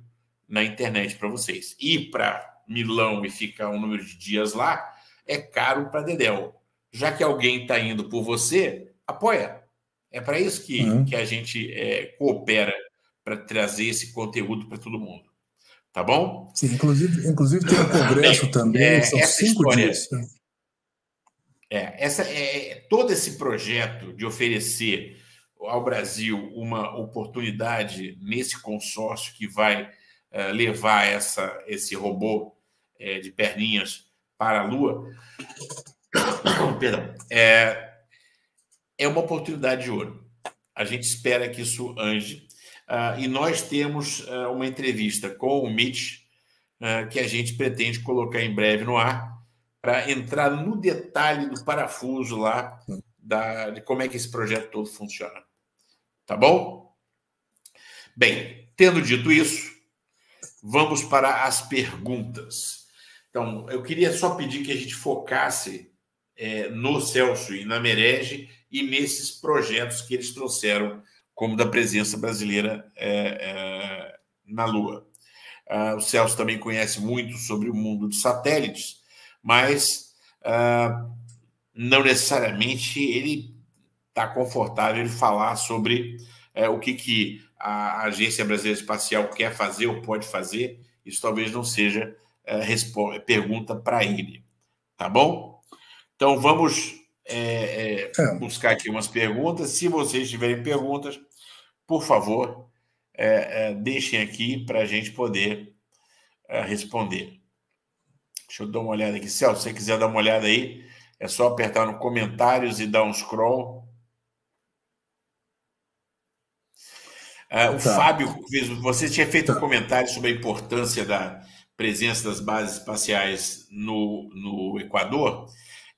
na internet para vocês. Ir para Milão e ficar um número de dias lá é caro para dedéu. Já que alguém está indo por você, apoia. É para isso que a gente coopera, para trazer esse conteúdo para todo mundo. Tá bom? Sim, inclusive tem um congresso também, são 5 dias. Todo esse projeto de oferecer ao Brasil uma oportunidade nesse consórcio que vai levar esse robô de perninhas para a Lua, perdão, é uma oportunidade de ouro. A gente espera que isso ande. E nós temos uma entrevista com o Mitch, que a gente pretende colocar em breve no ar, para entrar no detalhe do parafuso lá, de como é que esse projeto todo funciona. Tá bom? Bem, tendo dito isso, vamos para as perguntas. Então, eu queria só pedir que a gente focasse no Celso e na Merege e nesses projetos que eles trouxeram, como da presença brasileira na Lua. O Celso também conhece muito sobre o mundo de satélites, mas não necessariamente ele está confortável em falar sobre o que a Agência Brasileira Espacial quer fazer ou pode fazer. Isso talvez não seja pergunta para ele. Tá bom? Então, vamos buscar aqui umas perguntas. Se vocês tiverem perguntas, por favor, deixem aqui para a gente poder responder. Deixa eu dar uma olhada aqui. Celso, se você quiser dar uma olhada aí, é só apertar no comentários e dar um scroll. O Fábio, você tinha feito um comentário sobre a importância da presença das bases espaciais no Equador,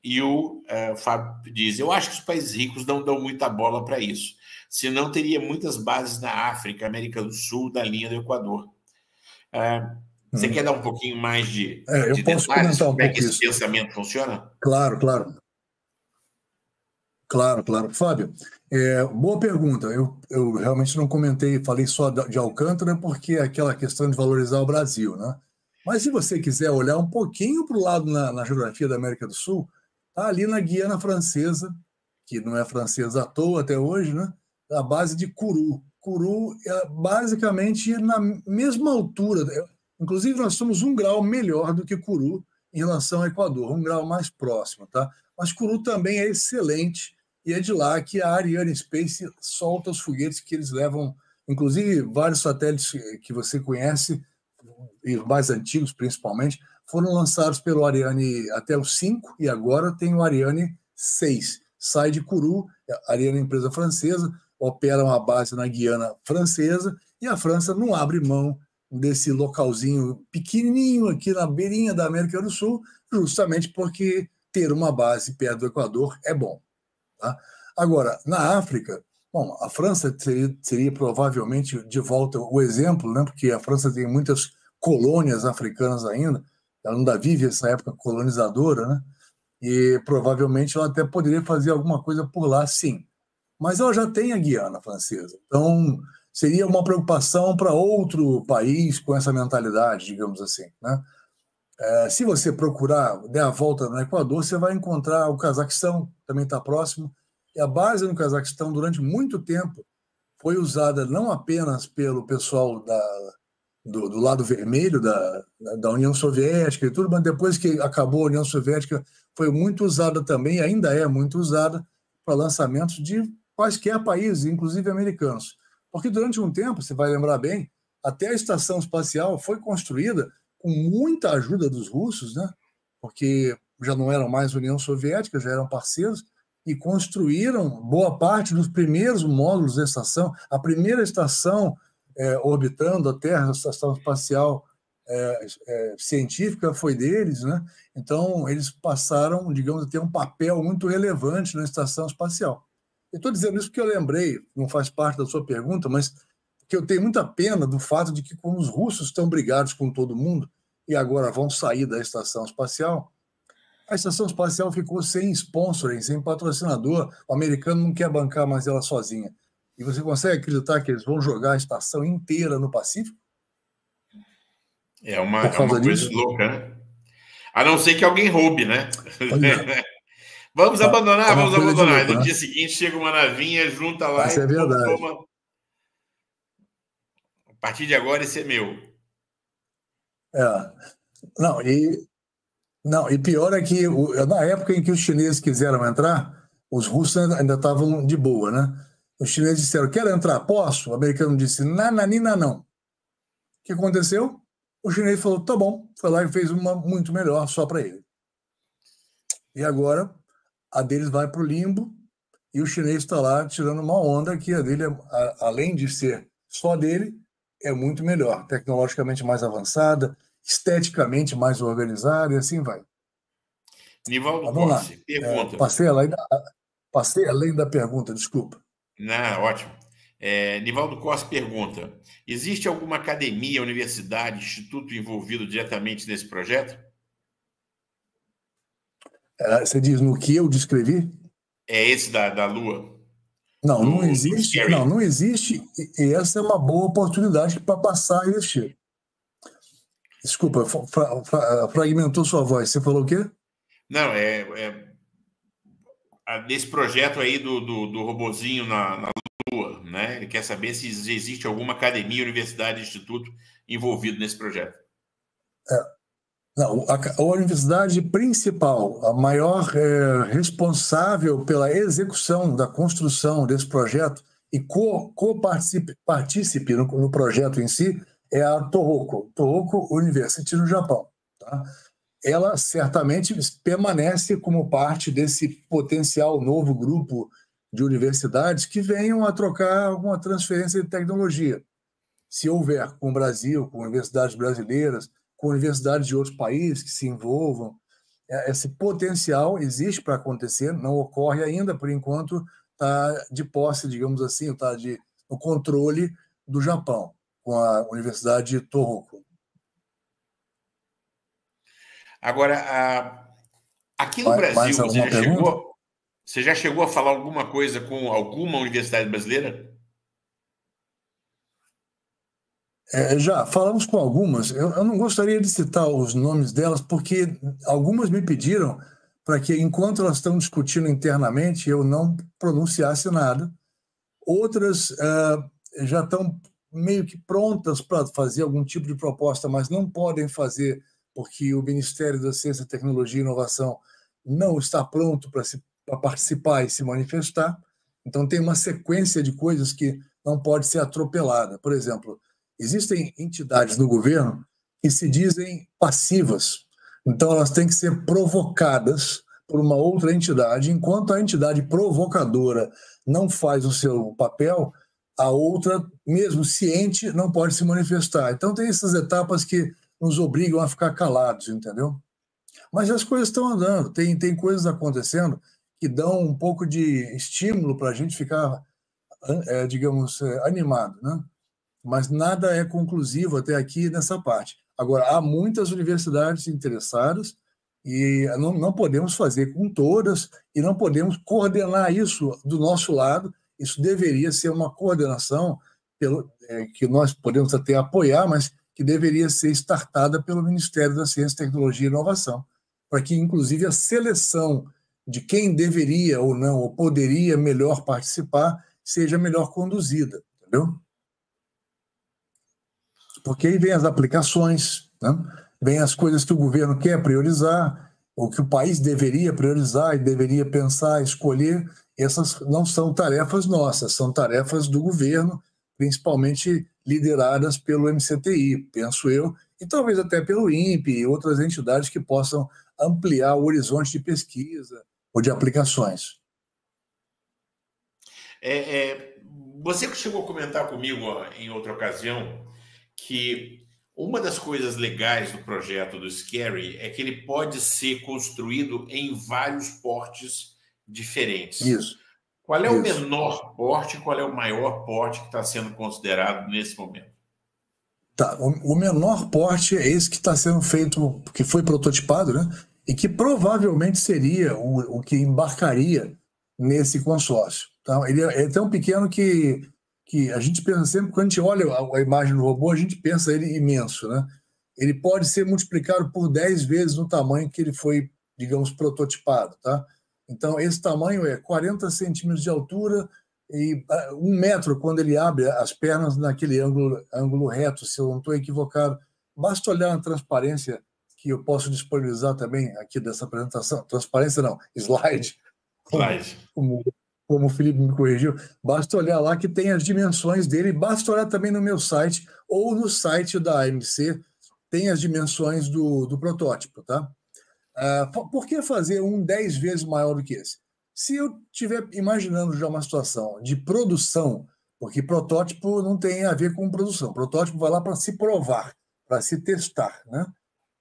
e o Fábio diz, eu acho que os países ricos não dão muita bola para isso, senão teria muitas bases na África, América do Sul, da linha do Equador. Você quer dar um pouquinho mais de detalhes sobre como é que esse pensamento funciona? Claro. Fábio, boa pergunta. Eu realmente não comentei, falei só de Alcântara, porque é aquela questão de valorizar o Brasil, né? Mas se você quiser olhar um pouquinho para o lado na geografia da América do Sul, tá ali na Guiana Francesa, que não é francesa à toa até hoje, né? A base de Kourou. Kourou é basicamente na mesma altura. Inclusive, nós somos 1 grau melhor do que Kourou em relação ao Equador, 1 grau mais próximo, tá? Mas Kourou também é excelente, e é de lá que a Ariane Space solta os foguetes que eles levam, inclusive vários satélites que você conhece, e os mais antigos principalmente, foram lançados pelo Ariane até o 5, e agora tem o Ariane 6. Sai de Kourou, a Ariane é uma empresa francesa, opera uma base na Guiana Francesa, e a França não abre mão desse localzinho pequenininho aqui na beirinha da América do Sul, justamente porque ter uma base perto do Equador é bom. Tá? Agora, na África, bom, a França seria provavelmente de volta o exemplo, né? Porque a França tem muitas colônias africanas ainda, ela ainda vive essa época colonizadora, né? E provavelmente ela até poderia fazer alguma coisa por lá, sim. Mas ela já tem a Guiana Francesa, então seria uma preocupação para outro país com essa mentalidade, digamos assim, né? Se você procurar, der a volta no Equador, você vai encontrar o Cazaquistão, também está próximo, e a base no Cazaquistão, durante muito tempo, foi usada não apenas pelo pessoal do lado vermelho da União Soviética e tudo, mas depois que acabou a União Soviética, foi muito usada também, ainda é muito usada, para lançamentos de quaisquer países, inclusive americanos. Porque durante um tempo, você vai lembrar bem, até a estação espacial foi construída com muita ajuda dos russos, né? Porque já não eram mais União Soviética, já eram parceiros, e construíram boa parte dos primeiros módulos da estação. A primeira estação orbitando a Terra, a estação espacial científica, foi deles, né? Então, eles passaram, digamos, a ter um papel muito relevante na estação espacial. Eu estou dizendo isso porque eu lembrei, não faz parte da sua pergunta, mas que eu tenho muita pena do fato de que, como os russos estão brigados com todo mundo e agora vão sair da estação espacial, a estação espacial ficou sem sponsoring, sem patrocinador. O americano não quer bancar mais ela sozinha. E você consegue acreditar que eles vão jogar a estação inteira no Pacífico? É uma coisa louca, né? A não ser que alguém roube, né? Vamos abandonar. Louco, no dia seguinte chega uma navinha, junta lá e toma. A partir de agora, esse é meu. E pior é que, na época em que os chineses quiseram entrar, os russos ainda estavam de boa, né? Os chineses disseram, quero entrar, posso? O americano disse, nananina, não. O que aconteceu? O chinês falou, tá bom. Foi lá e fez uma muito melhor só para ele. E agora, a deles vai para o limbo, e o chinês está lá tirando uma onda que a dele, além de ser só dele, é muito melhor, tecnologicamente mais avançada, esteticamente mais organizada, e assim vai. Nivaldo Corsi, pergunta. Passei além da pergunta, desculpa. Não, ótimo. Nivaldo Corsi pergunta, existe alguma academia, universidade, instituto envolvido diretamente nesse projeto? Você diz no que eu descrevi? É esse da Lua? Não existe. Não existe, e essa é uma boa oportunidade para passar a existir. Desculpa, fragmentou sua voz. Você falou o quê? Não, nesse projeto aí do robozinho na Lua, né? Ele quer saber se existe alguma academia, universidade, instituto envolvido nesse projeto. Não, a universidade principal, a maior responsável pela execução da construção desse projeto e partícipe no projeto em si, é a Tohoku University no Japão. Tá? Ela certamente permanece como parte desse potencial novo grupo de universidades que venham a trocar alguma transferência de tecnologia. Se houver com o Brasil, com universidades brasileiras, com universidades de outros países que se envolvam, esse potencial existe para acontecer, não ocorre ainda, por enquanto está de posse, digamos assim, está no controle do Japão, com a Universidade de Tohoku. Agora, aqui no Brasil, você já chegou a falar alguma coisa com alguma universidade brasileira? Já falamos com algumas. Eu não gostaria de citar os nomes delas, porque algumas me pediram para que, enquanto elas estão discutindo internamente, eu não pronunciasse nada. Outras já estão meio que prontas para fazer algum tipo de proposta, mas não podem fazer porque o Ministério da Ciência, Tecnologia e Inovação não está pronto para participar e se manifestar. Então, tem uma sequência de coisas que não pode ser atropelada. Por exemplo, existem entidades no governo que se dizem passivas. Então, elas têm que ser provocadas por uma outra entidade. Enquanto a entidade provocadora não faz o seu papel, a outra, mesmo ciente, não pode se manifestar. Então, tem essas etapas que nos obrigam a ficar calados, entendeu? Mas as coisas estão andando, tem coisas acontecendo que dão um pouco de estímulo para a gente ficar, digamos, animado, né? Mas nada é conclusivo até aqui nessa parte. Agora, há muitas universidades interessadas e não podemos fazer com todas e não podemos coordenar isso do nosso lado. Isso deveria ser uma coordenação que nós podemos até apoiar, mas que deveria ser startada pelo Ministério da Ciência, Tecnologia e Inovação, para que, inclusive, a seleção de quem deveria ou não, ou poderia melhor participar, seja melhor conduzida, entendeu? Porque aí vem as aplicações, né? Vem as coisas que o governo quer priorizar, ou que o país deveria priorizar e deveria pensar, escolher. Essas não são tarefas nossas, são tarefas do governo, principalmente lideradas pelo MCTI, penso eu, e talvez até pelo INPE e outras entidades que possam ampliar o horizonte de pesquisa ou de aplicações. Você que chegou a comentar comigo em outra ocasião que uma das coisas legais do projeto do Scary é que ele pode ser construído em vários portes diferentes. Isso. Qual é o menor porte e qual é o maior porte que está sendo considerado nesse momento? Tá, o menor porte é esse que está sendo feito, que foi prototipado, né? E que provavelmente seria o que embarcaria nesse consórcio. Então, ele é tão pequeno que a gente pensa sempre, quando a gente olha a imagem do robô, a gente pensa ele imenso, né? Ele pode ser multiplicado por 10 vezes no tamanho que ele foi, digamos, prototipado, tá? Então, esse tamanho é 40 centímetros de altura e 1 metro quando ele abre as pernas naquele ângulo reto, se eu não estou equivocado. Basta olhar na transparência, que eu posso disponibilizar também aqui dessa apresentação. Transparência não, slide. Como o Felipe me corrigiu. Basta olhar lá que tem as dimensões dele. Basta olhar também no meu site ou no site da AMC, tem as dimensões do protótipo, tá? Por que fazer 10 vezes maior do que esse? Se eu estiver imaginando já uma situação de produção, porque protótipo não tem a ver com produção, protótipo vai lá para se provar, para se testar, né?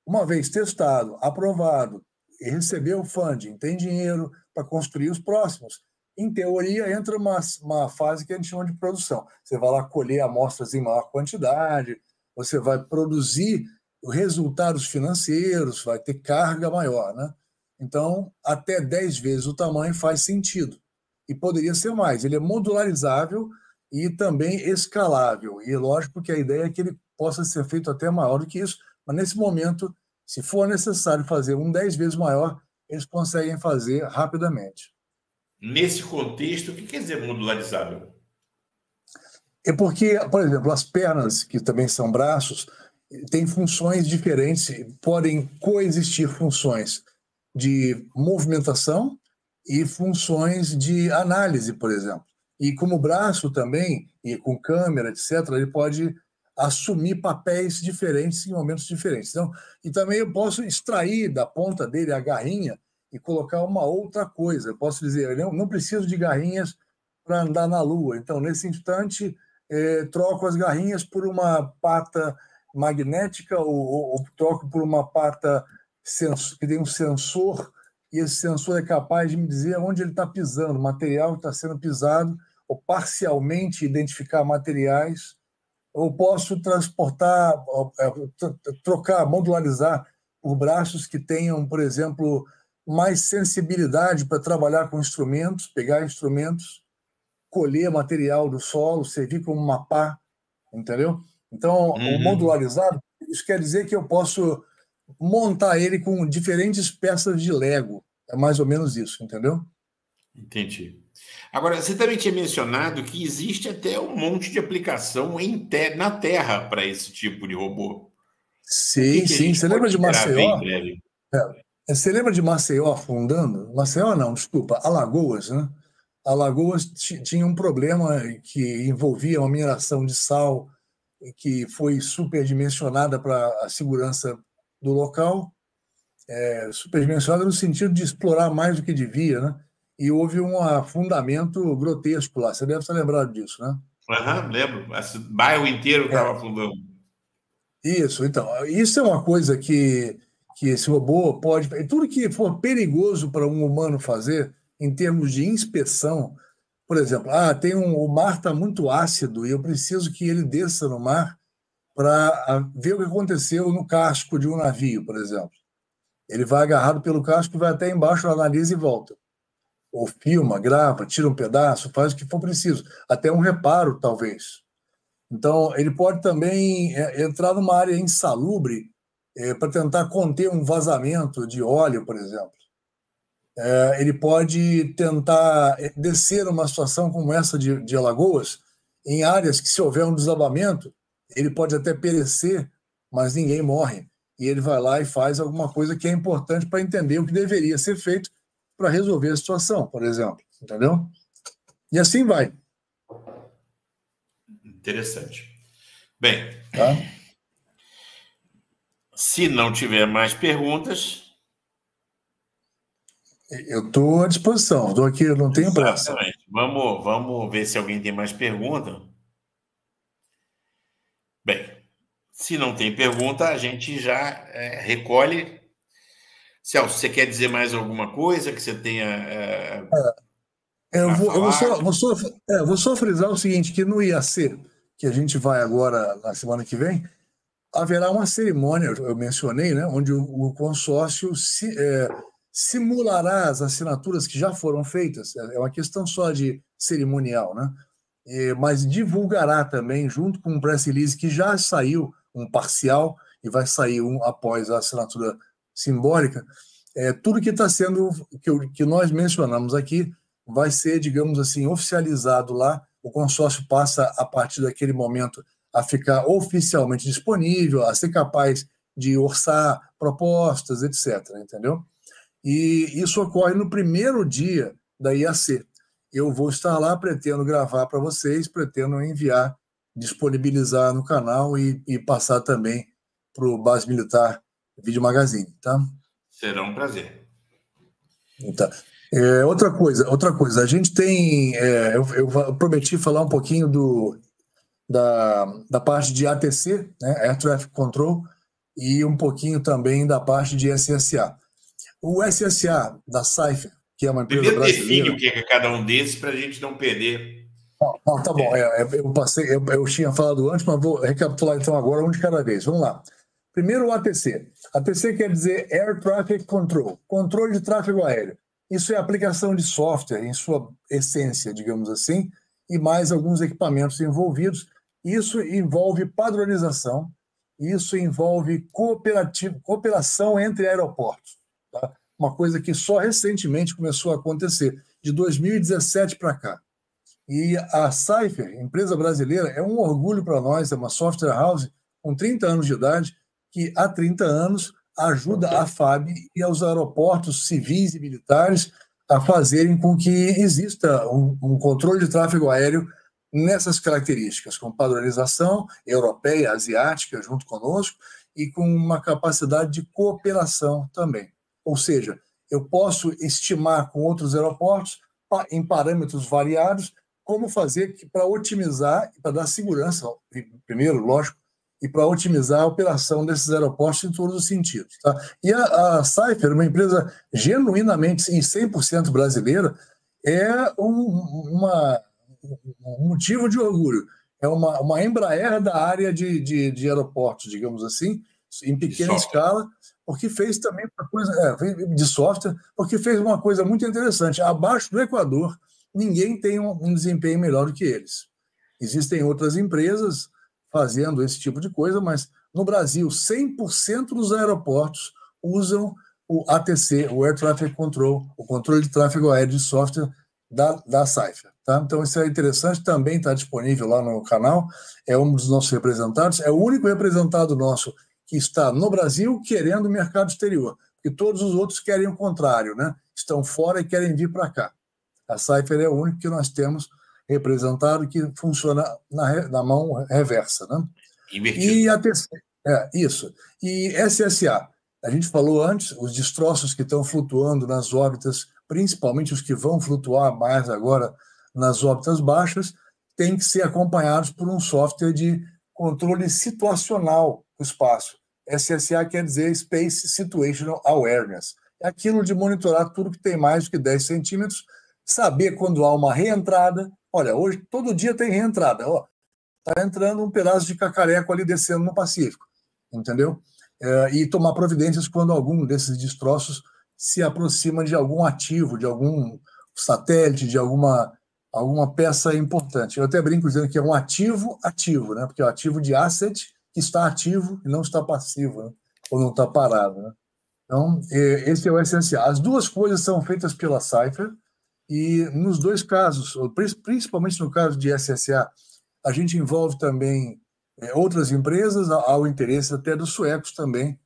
Uma vez testado, aprovado, e recebeu o funding, tem dinheiro para construir os próximos, em teoria entra uma fase que a gente chama de produção. Você vai lá colher amostras em maior quantidade, você vai produzir resultados financeiros, vai ter carga maior, né? Então, até 10 vezes o tamanho faz sentido. E poderia ser mais. Ele é modularizável e também escalável. E lógico que a ideia é que ele possa ser feito até maior do que isso, mas nesse momento, se for necessário fazer 10 vezes maior, eles conseguem fazer rapidamente. Nesse contexto, o que quer dizer modularizável? É porque, por exemplo, as pernas, que também são braços, tem funções diferentes, podem coexistir funções de movimentação e funções de análise, por exemplo. E como braço também, e com câmera, etc., ele pode assumir papéis diferentes em momentos diferentes. Então, e também eu posso extrair da ponta dele a garrinha e colocar uma outra coisa. Eu posso dizer, eu não preciso de garrinhas para andar na Lua. Então, nesse instante, troco as garrinhas por uma pata magnética ou troco por uma pata que tem um sensor, e esse sensor é capaz de me dizer onde ele está pisando, o material que está sendo pisado, ou parcialmente identificar materiais. Ou posso transportar, trocar, modularizar por braços que tenham, por exemplo, mais sensibilidade para trabalhar com instrumentos, pegar instrumentos, colher material do solo, servir como uma pá, entendeu? Então, o modularizado, isso quer dizer que eu posso montar ele com diferentes peças de Lego. É mais ou menos isso, entendeu? Entendi. Agora, você também tinha mencionado que existe até um monte de aplicação na Terra para esse tipo de robô. Sim, sim. Você lembra de Maceió? Você lembra de Maceió afundando? Maceió não, desculpa, Alagoas, né? Alagoas tinha um problema que envolvia uma mineração de sal que foi superdimensionada para a segurança do local, superdimensionada no sentido de explorar mais do que devia, né? E houve um afundamento grotesco lá. Você deve estar lembrado disso, né? Lembro. O bairro inteiro estava afundando. Isso, então. Isso é uma coisa que esse robô pode... Tudo que for perigoso para um humano fazer, em termos de inspeção, por exemplo, o mar está muito ácido e eu preciso que ele desça no mar para ver o que aconteceu no casco de um navio, por exemplo. Ele vai agarrado pelo casco, vai até embaixo, analisa e volta. Ou filma, grava, tira um pedaço, faz o que for preciso. Até um reparo, talvez. Então, ele pode também entrar numa área insalubre para tentar conter um vazamento de óleo, por exemplo. Ele pode tentar descer numa situação como essa de Alagoas, em áreas que, se houver um desabamento, ele pode até perecer, mas ninguém morre. E ele vai lá e faz alguma coisa que é importante para entender o que deveria ser feito para resolver a situação, por exemplo. Entendeu? E assim vai. Interessante. Bem, tá? Se não tiver mais perguntas... Eu estou à disposição, estou aqui, eu não tenho pressa. Vamos ver se alguém tem mais pergunta. Bem, se não tem pergunta, a gente já recolhe. Celso, você quer dizer mais alguma coisa que você tenha... Eu vou só frisar o seguinte, que no IAC, que a gente vai agora, na semana que vem, haverá uma cerimônia, eu mencionei, né, onde o consórcio simulará as assinaturas que já foram feitas. É uma questão só de cerimonial, né? Mas divulgará também, junto com um press release que já saiu, um parcial, e vai sair um após a assinatura simbólica, tudo que está sendo, que nós mencionamos aqui, vai ser, digamos assim, oficializado lá. O consórcio passa, a partir daquele momento, a ficar oficialmente disponível, a ser capaz de orçar propostas, etc., entendeu? E isso ocorre no primeiro dia da IAC. Eu vou estar lá, pretendo gravar para vocês, pretendo enviar, disponibilizar no canal e passar também para o Base Militar Vídeo Magazine, tá? Será um prazer. Tá. Outra coisa, a gente tem... eu prometi falar um pouquinho da parte de ATC, né, Air Traffic Control, e um pouquinho também da parte de SSA. O SSA da Cypher, que é uma empresa brasileira... Define o que é cada um desses para a gente não perder. Não, tá bom, eu tinha falado antes, mas vou recapitular então agora um de cada vez. Vamos lá. Primeiro o ATC. ATC quer dizer Air Traffic Control, controle de tráfego aéreo. Isso é aplicação de software, em sua essência, digamos assim, e mais alguns equipamentos envolvidos. Isso envolve padronização, isso envolve cooperação entre aeroportos. Tá? Uma coisa que só recentemente começou a acontecer, de 2017 para cá. E a Cypher, empresa brasileira, é um orgulho para nós, é uma software house com 30 anos de idade, que há 30 anos ajuda a FAB e aos aeroportos civis e militares a fazerem com que exista um controle de tráfego aéreo nessas características, com padronização europeia, asiática, junto conosco, e com uma capacidade de cooperação também. Ou seja, eu posso estimar com outros aeroportos, em parâmetros variados, como fazer para otimizar, para dar segurança, primeiro, lógico, e para otimizar a operação desses aeroportos em todos os sentidos. Tá? E a Saipher, uma empresa genuinamente e 100% brasileira, é um motivo de orgulho. É uma Embraer da área de aeroportos, digamos assim, em pequena escala, porque fez também uma coisa de software, porque fez uma coisa muito interessante. Abaixo do Equador, ninguém tem um desempenho melhor do que eles. Existem outras empresas fazendo esse tipo de coisa, mas no Brasil, 100% dos aeroportos usam o ATC, o Air Traffic Control, o controle de tráfego aéreo de software da Saipher. Tá? Então, isso é interessante, também está disponível lá no canal, é um dos nossos representados, é o único representado nosso que está no Brasil querendo o mercado exterior, porque todos os outros querem o contrário, né? Estão fora e querem vir para cá. A Saipher é o único que nós temos representado que funciona na mão reversa. Né? Invertido. E a terceira, isso. E SSA, a gente falou antes, os destroços que estão flutuando nas órbitas, principalmente os que vão flutuar mais agora nas órbitas baixas, têm que ser acompanhados por um software de controle situacional do espaço. SSA quer dizer Space Situational Awareness. É aquilo de monitorar tudo que tem mais do que 10 centímetros, saber quando há uma reentrada. Olha, hoje todo dia tem reentrada. Está entrando um pedaço de cacareco ali descendo no Pacífico, entendeu? E tomar providências quando algum desses destroços se aproxima de algum ativo, de algum satélite, de alguma peça importante. Eu até brinco dizendo que é um ativo, né? Porque é um ativo de asset que está ativo e não está passivo, né? Ou não está parado. Né? Então, esse é o essencial. As duas coisas são feitas pela Saipher, e nos dois casos, principalmente no caso de SSA, a gente envolve também outras empresas, ao interesse até dos suecos também,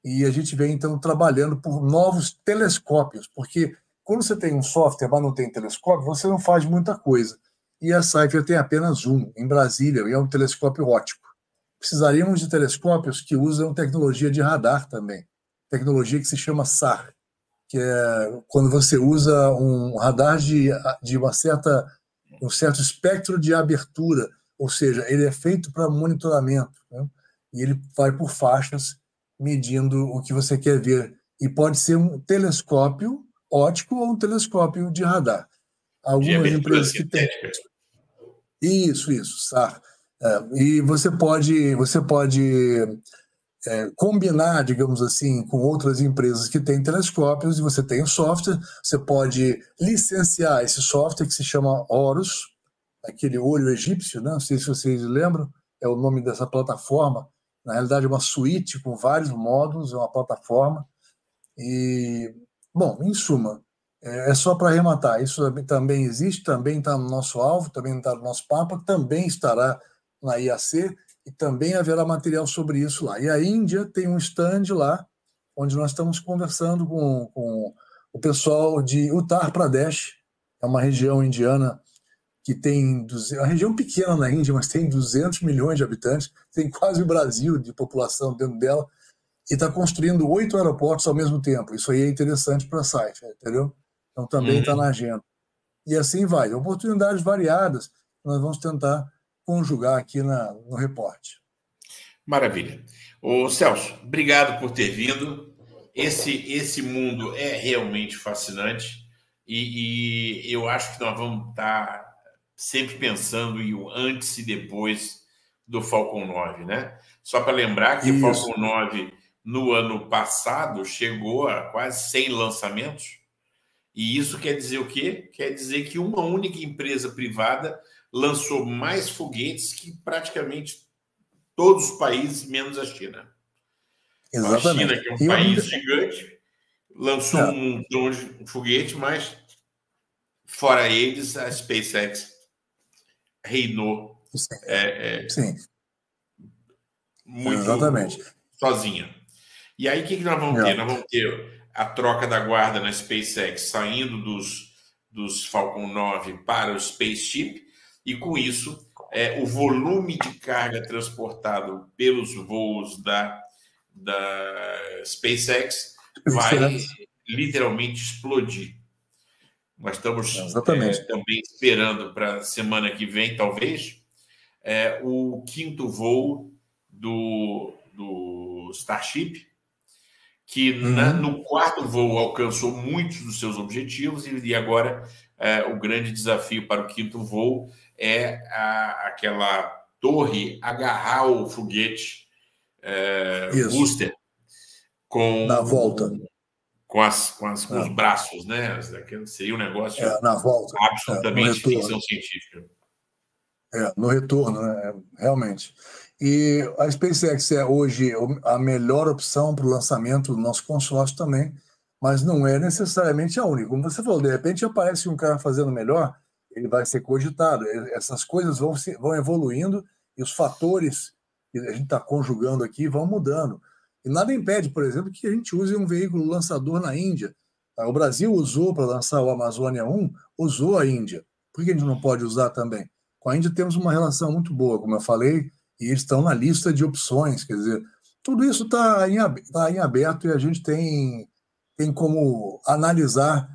e a gente vem, então, trabalhando por novos telescópios, porque quando você tem um software, mas não tem telescópio, você não faz muita coisa. E a Saipher tem apenas um, em Brasília, e é um telescópio óptico. Precisaríamos de telescópios que usam tecnologia de radar também, tecnologia que se chama SAR, que é quando você usa um radar de um certo espectro de abertura, ou seja, ele é feito para monitoramento, né? E ele vai por faixas medindo o que você quer ver. E pode ser um telescópio óptico ou um telescópio de radar. Algumas empresas que têm... Isso, SAR. E você pode combinar, digamos assim, com outras empresas que têm telescópios, e você tem o software, você pode licenciar esse software que se chama Horus, aquele olho egípcio, né? Não sei se vocês lembram, é o nome dessa plataforma. Na realidade é uma suíte com vários módulos, é uma plataforma. E, bom, em suma, é só para arrematar, isso também existe, também está no nosso alvo, também está no nosso Papa, também estará na IAC, e também haverá material sobre isso lá. E a Índia tem um stand lá, onde nós estamos conversando com o pessoal de Uttar Pradesh, é uma região indiana que tem... É uma região pequena na Índia, mas tem 200 milhões de habitantes, tem quase o Brasil de população dentro dela, e está construindo 8 aeroportos ao mesmo tempo. Isso aí é interessante para a Saipher, entendeu? Então também está na agenda. E assim vai. Oportunidades variadas, nós vamos tentar conjugar aqui no reporte. Maravilha. Ô, Celso, obrigado por ter vindo. Esse mundo é realmente fascinante e eu acho que nós vamos estar sempre pensando em o antes e depois do Falcon 9, né? Só para lembrar que o Falcon 9, no ano passado, chegou a quase 100 lançamentos. E isso quer dizer o quê? Quer dizer que uma única empresa privada lançou mais foguetes que praticamente todos os países, menos a China. Exatamente. A China, que é um país gigante, lançou um montão de foguete, mas fora eles, a SpaceX reinou. Sim. muito Exatamente. sozinha. E aí, o que nós vamos ter? Nós vamos ter a troca da guarda na SpaceX, saindo dos Falcon 9 para o Spaceship, e com isso, o volume de carga transportado pelos voos da SpaceX vai literalmente explodir. Nós estamos também esperando para a semana que vem, talvez, o 5º voo do Starship, que no 4º voo alcançou muitos dos seus objetivos, e agora o grande desafio para o 5º voo é aquela torre agarrar o foguete booster na volta. Com os braços, né? Seria um negócio na volta. absolutamente ficção científica. No retorno, né? Realmente. E a SpaceX é hoje a melhor opção para o lançamento do nosso consórcio também, mas não é necessariamente a única. Como você falou, de repente aparece um cara fazendo melhor, ele vai ser cogitado. Essas coisas vão evoluindo e os fatores que a gente está conjugando aqui vão mudando. E nada impede, por exemplo, que a gente use um veículo lançador na Índia. O Brasil usou para lançar o Amazônia 1, usou a Índia. Por que a gente não pode usar também? Com a Índia temos uma relação muito boa, como eu falei, e eles estão na lista de opções. Quer dizer, tudo isso está em aberto, e a gente tem como analisar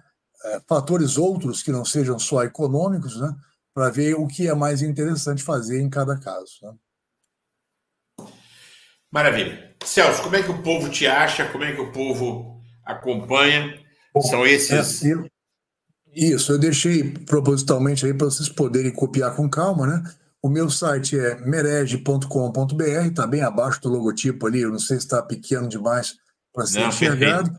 fatores outros que não sejam só econômicos, né, para ver o que é mais interessante fazer em cada caso. Né? Maravilha. Celso, como é que o povo te acha? Como é que o povo acompanha? São esses... Isso, eu deixei propositalmente aí para vocês poderem copiar com calma, né? O meu site é merege.com.br, está bem abaixo do logotipo ali, eu não sei se está pequeno demais para ser enxergado.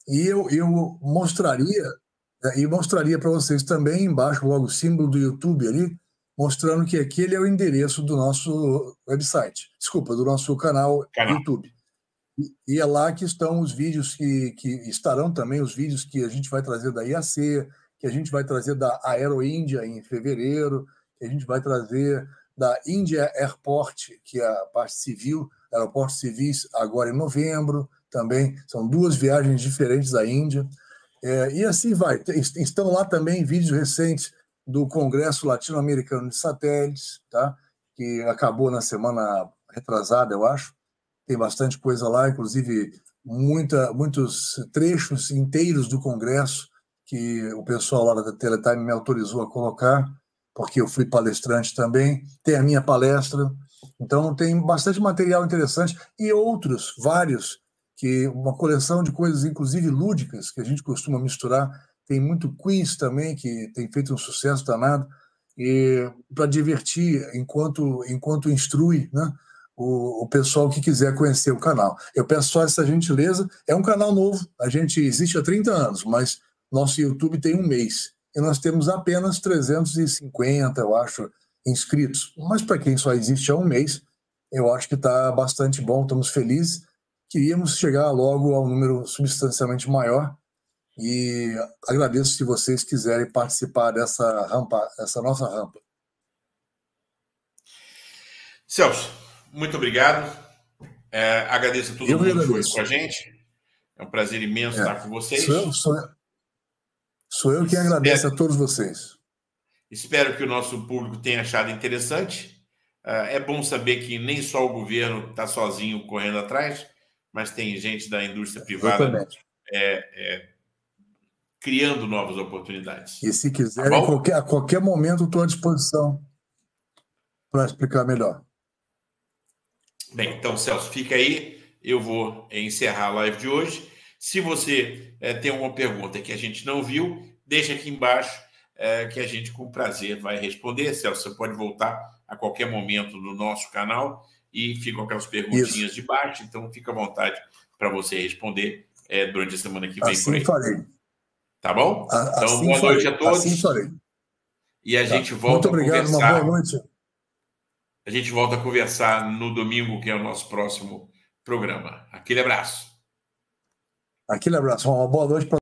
E eu mostraria para vocês também embaixo, logo o símbolo do YouTube ali, mostrando que aquele é o endereço do nosso website, do nosso canal. YouTube. E é lá que estão os vídeos que estarão também os vídeos que a gente vai trazer da IAC, que a gente vai trazer da Aero India em fevereiro, que a gente vai trazer da India Airport, que é a parte civil, aeroportos civis, agora em novembro também. São 2 viagens diferentes da Índia. E assim vai. Estão lá também vídeos recentes do Congresso Latino-Americano de Satélites, tá? Que acabou na semana retrasada, eu acho. Tem bastante coisa lá, inclusive muitos trechos inteiros do Congresso que o pessoal lá da Teletime me autorizou a colocar, porque eu fui palestrante também. Tem a minha palestra. Então, tem bastante material interessante e outros, vários, uma coleção de coisas, inclusive lúdicas, que a gente costuma misturar. Tem muito quiz também, que tem feito um sucesso danado, e para divertir enquanto instrui, né, o pessoal que quiser conhecer o canal. Eu peço só essa gentileza. É um canal novo, a gente existe há 30 anos, mas nosso YouTube tem 1 mês, e nós temos apenas 350, eu acho, inscritos. Mas para quem só existe há 1 mês, eu acho que está bastante bom, estamos felizes. Queríamos chegar logo a um número substancialmente maior, e agradeço se vocês quiserem participar dessa nossa rampa. Celso, muito obrigado. Agradeço a todo mundo que foi com a gente. É um prazer imenso estar com vocês. Sou eu quem agradece a todos vocês. Espero que o nosso público tenha achado interessante. É bom saber que nem só o governo está sozinho correndo atrás, mas tem gente da indústria privada criando novas oportunidades. E se quiserem, a qualquer momento estou à disposição para explicar melhor. Bem, então, Celso, fica aí. Eu vou encerrar a live de hoje. Se você tem alguma pergunta que a gente não viu, deixa aqui embaixo que a gente, com prazer, vai responder. Celso, você pode voltar a qualquer momento no nosso canal e ficam aquelas perguntinhas de baixo. Então, fica à vontade para você responder durante a semana que vem. Assim por aí. Farei. Tá bom? Então, assim boa noite a todos. Assim farei. E a gente volta a conversar. Muito obrigado, uma boa noite. A gente volta a conversar no domingo, que é o nosso próximo programa. Aquele abraço. Aquele abraço. Uma boa noite para